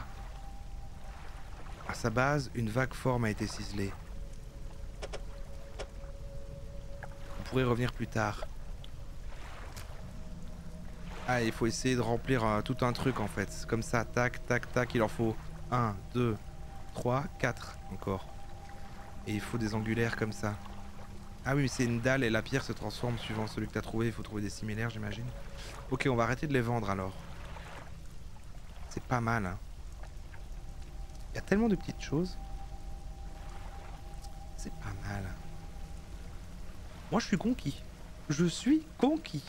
À sa base, une vague forme a été ciselée. On pourrait revenir plus tard. Ah, il faut essayer de remplir tout un truc en fait. Comme ça, tac, tac, tac, il en faut 1, 2, 3, 4 encore. Et il faut des angulaires comme ça. Ah oui, mais c'est une dalle et la pierre se transforme suivant celui que tu as trouvé. Il faut trouver des similaires, j'imagine. Ok, on va arrêter de les vendre alors. C'est pas mal, hein. Il y a tellement de petites choses. C'est pas mal. Moi, je suis conquis. Je suis conquis.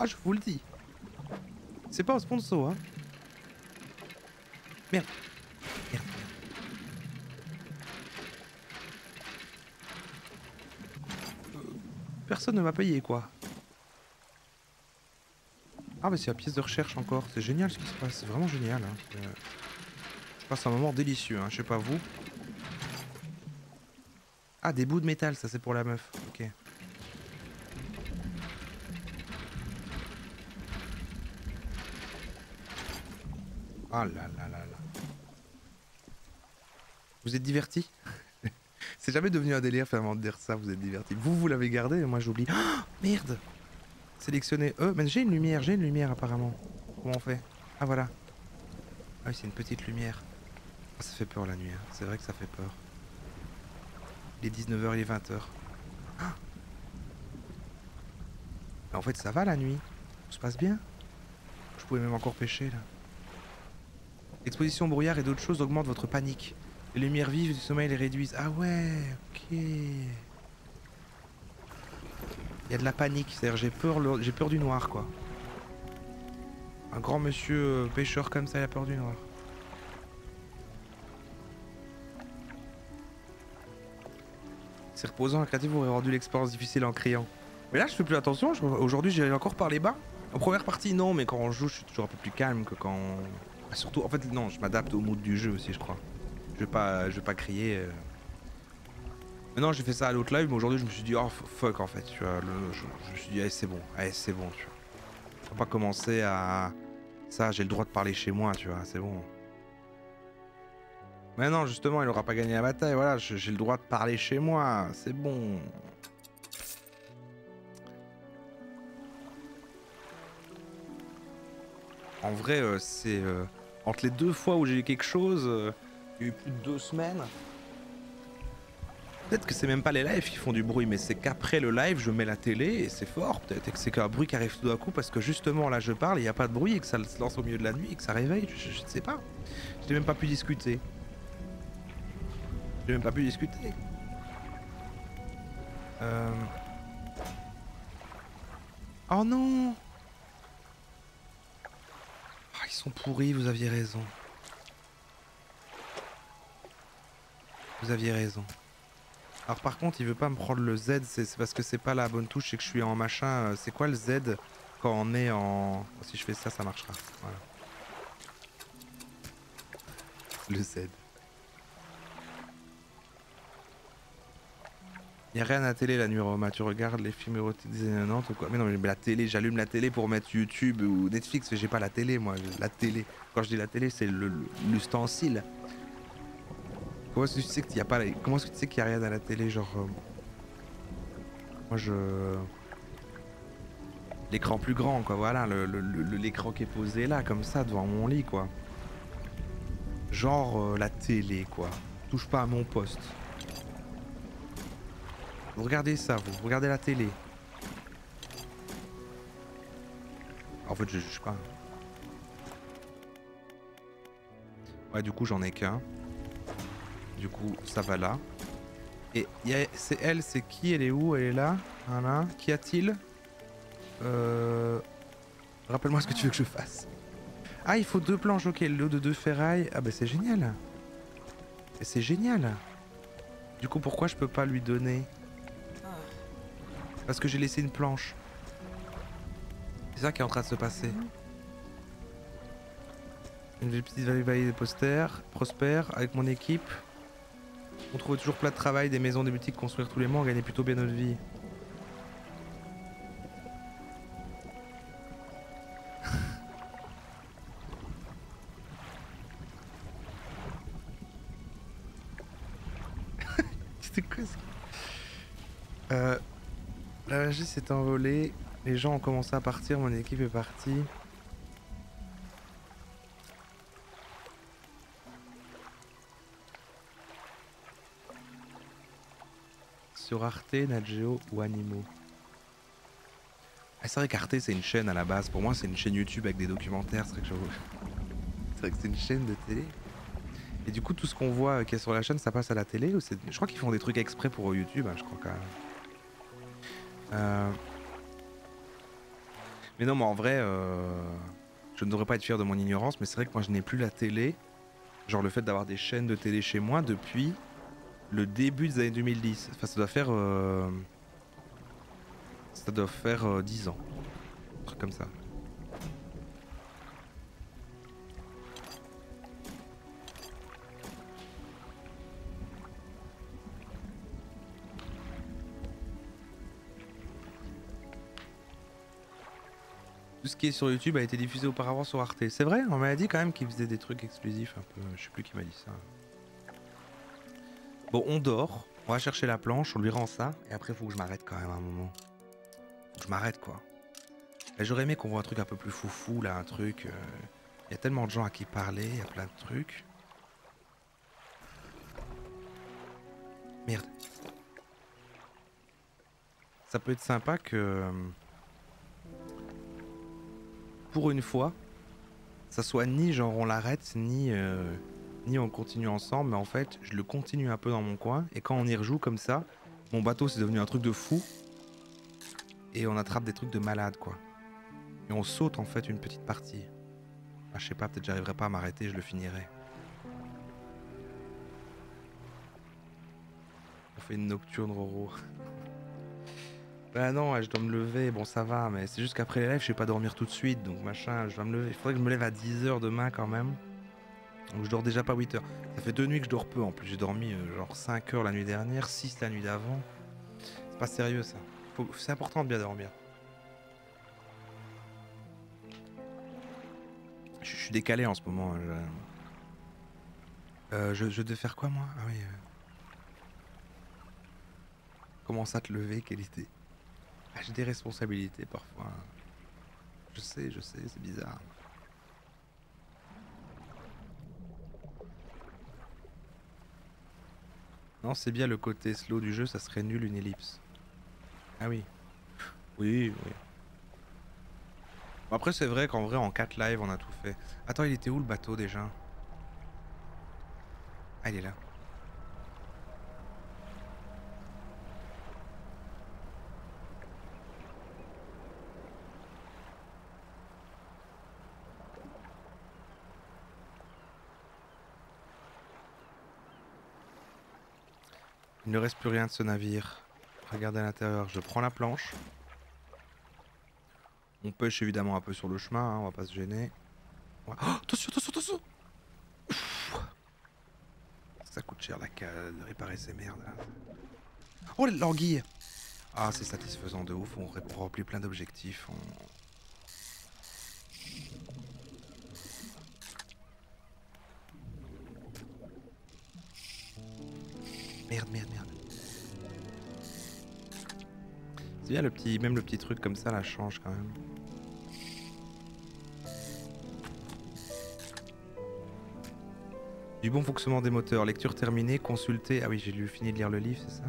Ah, je vous le dis. C'est pas un sponsor, hein. Merde. Merde. Personne ne m'a payé, quoi. Ah, mais c'est la pièce de recherche encore. C'est génial ce qui se passe. C'est vraiment génial, hein. Je passe un moment délicieux, hein. Je sais pas vous. Ah, des bouts de métal, ça c'est pour la meuf. Ok. Ah là là là là. Vous êtes divertis? C'est jamais devenu un délire finalement de dire ça, vous êtes divertis. Vous l'avez gardé et moi j'oublie. Oh, merde! Sélectionner mais j'ai une lumière apparemment. Comment on fait? Ah voilà. Ah oui, c'est une petite lumière. Ah, ça fait peur la nuit, hein. C'est vrai que ça fait peur. Il est 19h, il est 20h. Ah, mais en fait ça va la nuit. Tout se passe bien. Je pouvais même encore pêcher là. L'exposition au brouillard et d'autres choses augmentent votre panique. Les lumières vives du sommeil les réduisent. Ah ouais, ok. Il y a de la panique, c'est-à-dire j'ai peur du noir quoi. Un grand monsieur pêcheur comme ça, il a peur du noir. C'est reposant, la créative aurait rendu l'expérience difficile en criant. Mais là je fais plus attention, aujourd'hui j'ai encore parlé bas. En première partie non, mais quand on joue je suis toujours un peu plus calme que quand... Ah, surtout, en fait non, je m'adapte au mood du jeu aussi je crois. Je vais pas crier. Mais non, j'ai fait ça à l'autre live, mais aujourd'hui je me suis dit oh fuck en fait, tu vois. Je me suis dit allez c'est bon, tu vois. Faut pas commencer à... Ça, j'ai le droit de parler chez moi, tu vois, c'est bon. Mais non, justement, il aura pas gagné la bataille, voilà, j'ai le droit de parler chez moi, c'est bon. En vrai, c'est... entre les deux fois où j'ai eu quelque chose, il y a eu plus de 2 semaines. Peut-être que c'est même pas les lives qui font du bruit, mais c'est qu'après le live, je mets la télé et c'est fort. Peut-être que c'est qu'un bruit qui arrive tout d'un coup parce que justement là je parle, il n'y a pas de bruit et que ça se lance au milieu de la nuit et que ça réveille. Je ne sais pas. Je n'ai même pas pu discuter. Oh non! Ah, ils sont pourris, vous aviez raison. Vous aviez raison. Alors par contre il veut pas me prendre le Z, c'est parce que c'est pas la bonne touche, c'est que je suis en machin, c'est quoi le Z quand on est en... Si je fais ça, ça marchera, voilà. Le Z. Y'a rien à la télé la nuit, Roma, tu regardes les films érotiques des années 90 ou quoi? Mais non mais la télé, j'allume la télé pour mettre YouTube ou Netflix, mais j'ai pas la télé moi, la télé. Quand je dis la télé c'est l'ustensile. Comment est-ce que tu sais qu'il y a pas... Comment est-ce que tu sais qu'il y a rien à la télé, genre... Moi je... L'écran plus grand quoi, voilà, l'écran qui est posé là, comme ça, devant mon lit quoi. Genre la télé quoi. Touche pas à mon poste. Vous regardez ça, vous regardez la télé. En fait je juge pas. Ouais du coup j'en ai qu'un. Du coup ça va là. Et c'est elle, c'est qui? Elle est où? Elle est là. Voilà. Qu'y a-t-il? Rappelle-moi ce que tu veux que je fasse. Ah il faut 2 planches, ok, le lot de 2 ferrailles. Ah bah c'est génial. C'est génial. Du coup, pourquoi je peux pas lui donner? Parce que j'ai laissé une planche. C'est ça qui est en train de se passer. Une petite vallée des posters, prospère, avec mon équipe. On trouve toujours plein de travail, des maisons, des boutiques, construire tous les mois, on gagnait plutôt bien notre vie. C'était quoi ça? La magie s'est envolée, les gens ont commencé à partir, mon équipe est partie. Sur Arte, Nat Geo ou Animo. Ah, c'est vrai qu'Arte c'est une chaîne à la base, pour moi c'est une chaîne YouTube avec des documentaires, c'est vrai que c'est vrai que c'est une chaîne de télé. Et du coup tout ce qu'on voit qui est sur la chaîne ça passe à la télé ou c'est... Je crois qu'ils font des trucs exprès pour YouTube, hein, je crois quand même. Mais non mais en vrai, je ne devrais pas être fier de mon ignorance, mais c'est vrai que moi je n'ai plus la télé. Genre le fait d'avoir des chaînes de télé chez moi depuis le début des années 2010. Enfin ça doit faire... Ça doit faire 10 ans. Un truc comme ça. Tout ce qui est sur YouTube a été diffusé auparavant sur Arte. C'est vrai, on m'a dit quand même qu'ils faisaient des trucs exclusifs un peu. Je sais plus qui m'a dit ça. Bon, on dort. On va chercher la planche, on lui rend ça. Et après, faut que je m'arrête quand même un moment. Faut que je m'arrête quoi. J'aurais aimé qu'on voit un truc un peu plus foufou là, un truc. Il y a tellement de gens à qui parler, il y a plein de trucs. Merde. Ça peut être sympa que... pour une fois, ça soit ni genre on l'arrête, ni on continue ensemble, mais en fait, je le continue un peu dans mon coin, et quand on y rejoue comme ça, mon bateau c'est devenu un truc de fou, et on attrape des trucs de malade quoi. Et on saute en fait une petite partie. Ah, je sais pas, peut-être j'arriverai pas à m'arrêter, je le finirai. On fait une nocturne Roro. Bah non, je dois me lever, bon ça va, mais c'est juste qu'après les lives, je vais pas dormir tout de suite, donc machin, je dois me lever. Il faudrait que je me lève à 10 h demain quand même. Donc je dors déjà pas 8 h. Ça fait 2 nuits que je dors peu en plus, j'ai dormi genre 5 h la nuit dernière, 6 la nuit d'avant. C'est pas sérieux ça. C'est important de bien dormir. Je suis décalé en ce moment. Je devais faire quoi moi? Ah oui. Comment ça te lever? Quelle idée? Ah, j'ai des responsabilités parfois. Je sais, c'est bizarre. Non, c'est bien le côté slow du jeu, ça serait nul une ellipse. Ah oui. Oui, oui. Bon, après, c'est vrai qu'en vrai, en 4 lives, on a tout fait. Attends, il était où le bateau déjà? Ah, il est là. Il ne reste plus rien de ce navire. Regardez à l'intérieur, je prends la planche. On pêche évidemment un peu sur le chemin, hein, on va pas se gêner. Oh, attention, attention, attention! Ça coûte cher de réparer ces merdes. Oh, l'anguille! Ah, c'est satisfaisant de ouf, on remplit plein d'objectifs. Merde, merde, merde. C'est bien même le petit truc comme ça, la change quand même. Du bon fonctionnement des moteurs, lecture terminée, consulter. Ah oui, j'ai fini de lire le livre, c'est ça?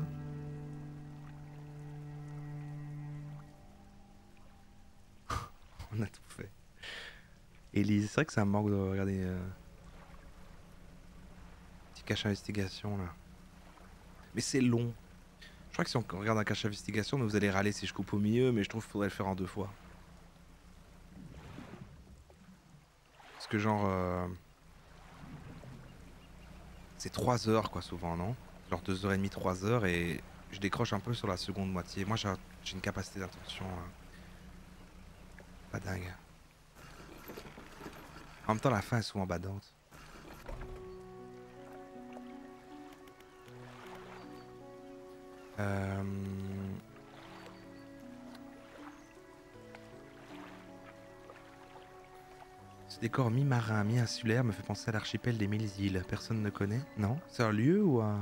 On a tout fait. Élise, c'est vrai que ça me manque de regarder. Petit cache investigation là. Mais c'est long. Je crois que si on regarde un cache investigation, vous allez râler si je coupe au milieu, mais je trouve qu'il faudrait le faire en 2 fois. Parce que genre... c'est 3 heures quoi souvent, non? genre 2h30, 3h, et je décroche un peu sur la seconde moitié. Moi, j'ai une capacité d'attention pas dingue. En même temps, la fin est souvent badante. Ce décor mi-marin, mi-insulaire me fait penser à l'archipel des 1000 îles. Personne ne connaît? Non? C'est un lieu ou un...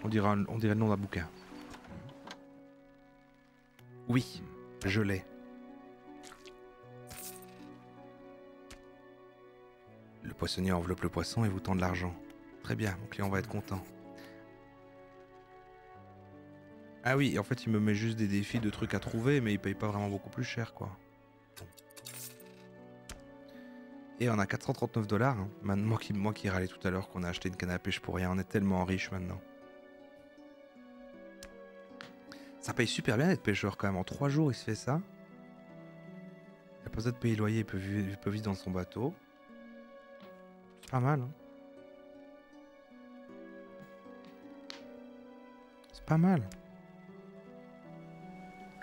On dirait le nom d'un bouquin. Oui, je l'ai. Le poissonnier enveloppe le poisson et vous tend de l'argent. Très bien, mon client va être content. Ah oui, en fait il me met juste des défis de trucs à trouver, mais il paye pas vraiment beaucoup plus cher quoi. Et on a 439 $. Hein. Moi qui râlais tout à l'heure qu'on a acheté une canne à pêche pour rien, on est tellement riche maintenant. Ça paye super bien d'être pêcheur quand même. En 3 jours il se fait ça. Il a pas besoin de payer le loyer, il peut vivre dans son bateau. C'est pas mal. Hein. C'est pas mal.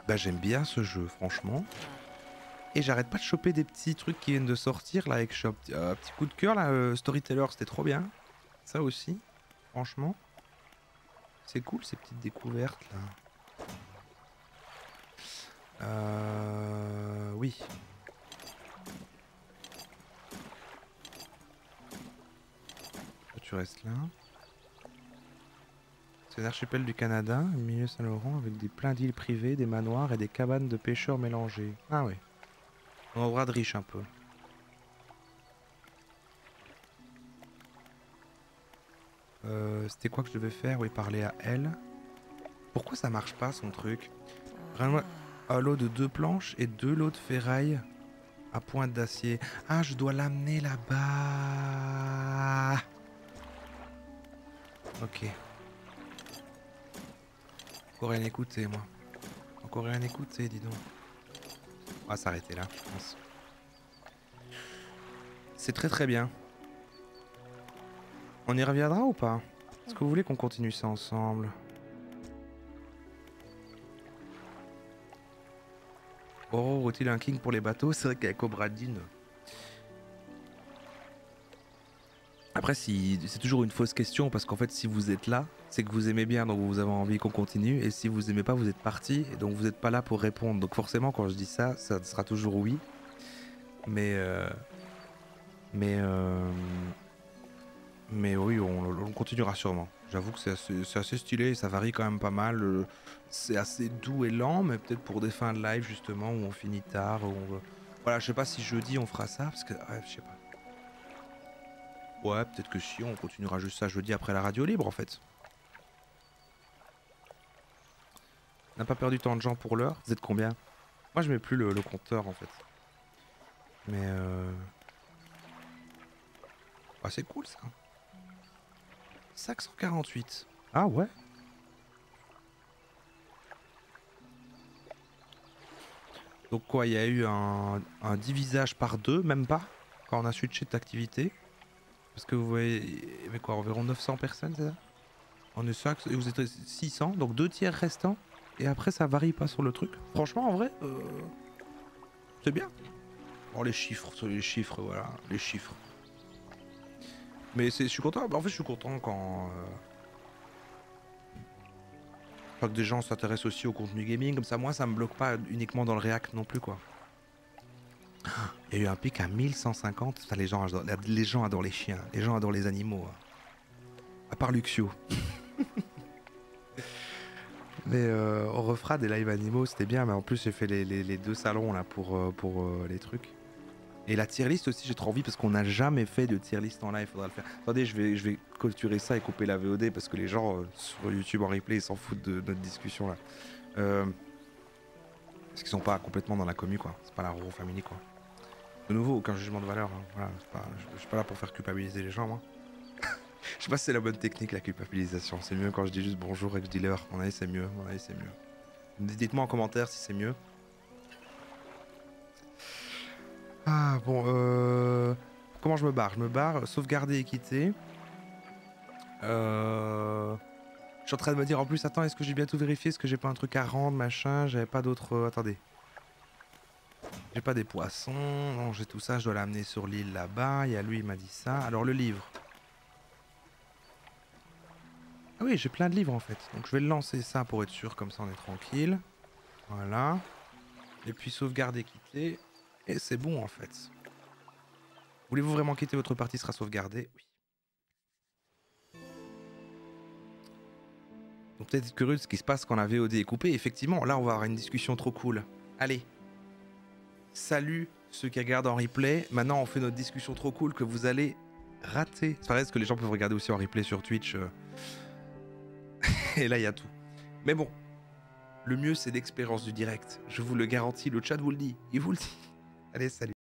Bah j'aime bien ce jeu franchement. Et j'arrête pas de choper des petits trucs qui viennent de sortir là avec Shop. Petit coup de cœur là, Storyteller c'était trop bien. Ça aussi, franchement. C'est cool ces petites découvertes là. Oui. Tu restes là. C'est l'archipel du Canada, au milieu Saint-Laurent, avec des plein d'îles privées, des manoirs et des cabanes de pêcheurs mélangées. Ah oui. Un endroit de riche un peu. C'était quoi que je devais faire? Oui, parler à elle. Pourquoi ça marche pas son truc? Vraiment, un lot de 2 planches et 2 lots de ferraille à pointe d'acier. Ah, je dois l'amener là-bas. Ok. Encore rien écouté, moi. Encore rien écouté, dis donc. On va s'arrêter là, je pense. C'est très très bien. On y reviendra ou pas? Est-ce que vous voulez qu'on continue ça ensemble? Oh, vaut-il un king pour les bateaux? C'est vrai qu'avec Cobra Dine. Après, si c'est toujours une fausse question, parce qu'en fait, si vous êtes là, c'est que vous aimez bien, donc vous avez envie qu'on continue. Et si vous aimez pas, vous êtes parti, et donc vous n'êtes pas là pour répondre. Donc forcément, quand je dis ça, ça sera toujours oui. Mais oui, on continuera sûrement. J'avoue que c'est assez stylé, ça varie quand même pas mal. C'est assez doux et lent, mais peut-être pour des fins de live justement où on finit tard. Voilà, je sais pas si jeudi on fera ça, parce que ouais, je sais pas. Ouais, peut-être que si, on continuera juste ça jeudi après la radio libre en fait. On n'a pas perdu tant de gens pour l'heure. Vous êtes combien? Moi je mets plus le compteur en fait. Mais ah, c'est cool ça. 548. Ah ouais. Donc quoi, il y a eu un divisage par 2, même pas, quand on a switché d'activité. Parce que vous voyez, il y avait quoi, environ 900 personnes, c'est ça? On est 5, et vous êtes 600, donc 2 tiers restants. Et après, ça varie pas sur le truc. Franchement, en vrai, c'est bien. Oh, les chiffres, voilà, les chiffres. Mais je suis content, en fait, je suis content quand que des gens s'intéressent aussi au contenu gaming, comme ça, moi, ça me bloque pas uniquement dans le React non plus, quoi. Il y a eu un pic à 1150. Putain, les gens adorent les chiens. Les gens adorent les animaux. Hein. À part Luxio. Mais on refera des lives animaux, c'était bien. Mais en plus, j'ai fait les 2 salons là pour les trucs. Et la tier list aussi, j'ai trop envie parce qu'on n'a jamais fait de tier list en live. Faudra le faire. Attendez, je vais clôturer ça et couper la VOD parce que les gens sur YouTube en replay ils s'en foutent de notre discussion là. Parce qu'ils sont pas complètement dans la commu quoi. C'est pas la Roro Family quoi. De nouveau, aucun jugement de valeur. Hein. Voilà, je suis pas là pour faire culpabiliser les gens, moi. Je sais pas si c'est la bonne technique, la culpabilisation. C'est mieux quand je dis juste bonjour et que je dis l'heure. Mon avis, c'est mieux. Dites-moi en commentaire si c'est mieux. Ah, bon, comment je me barre? Je me barre, sauvegarder et quitter. Je suis en train de me dire en plus, attends, est-ce que j'ai bien tout vérifié? Est-ce que j'ai pas un truc à rendre, machin? J'avais pas d'autres... attendez. J'ai pas des poissons. Non, j'ai tout ça, je dois l'amener sur l'île là-bas. Il y a lui, il m'a dit ça. Alors le livre. Ah oui, j'ai plein de livres en fait. Donc je vais le lancer ça pour être sûr, comme ça on est tranquille. Voilà. Et puis sauvegarder, quitter. Et c'est bon en fait. Voulez-vous vraiment quitter votre partie sera sauvegardée? Oui. Donc peut-être être curieux de ce qui se passe quand la VOD est coupée. Effectivement, là on va avoir une discussion trop cool. Allez. Salut ceux qui regardent en replay. Maintenant on fait notre discussion trop cool que vous allez rater. C'est vrai que les gens peuvent regarder aussi en replay sur Twitch. Et là il y a tout. Mais bon. Le mieux c'est l'expérience du direct. Je vous le garantis, le chat vous le dit. Il vous le dit. Allez, salut.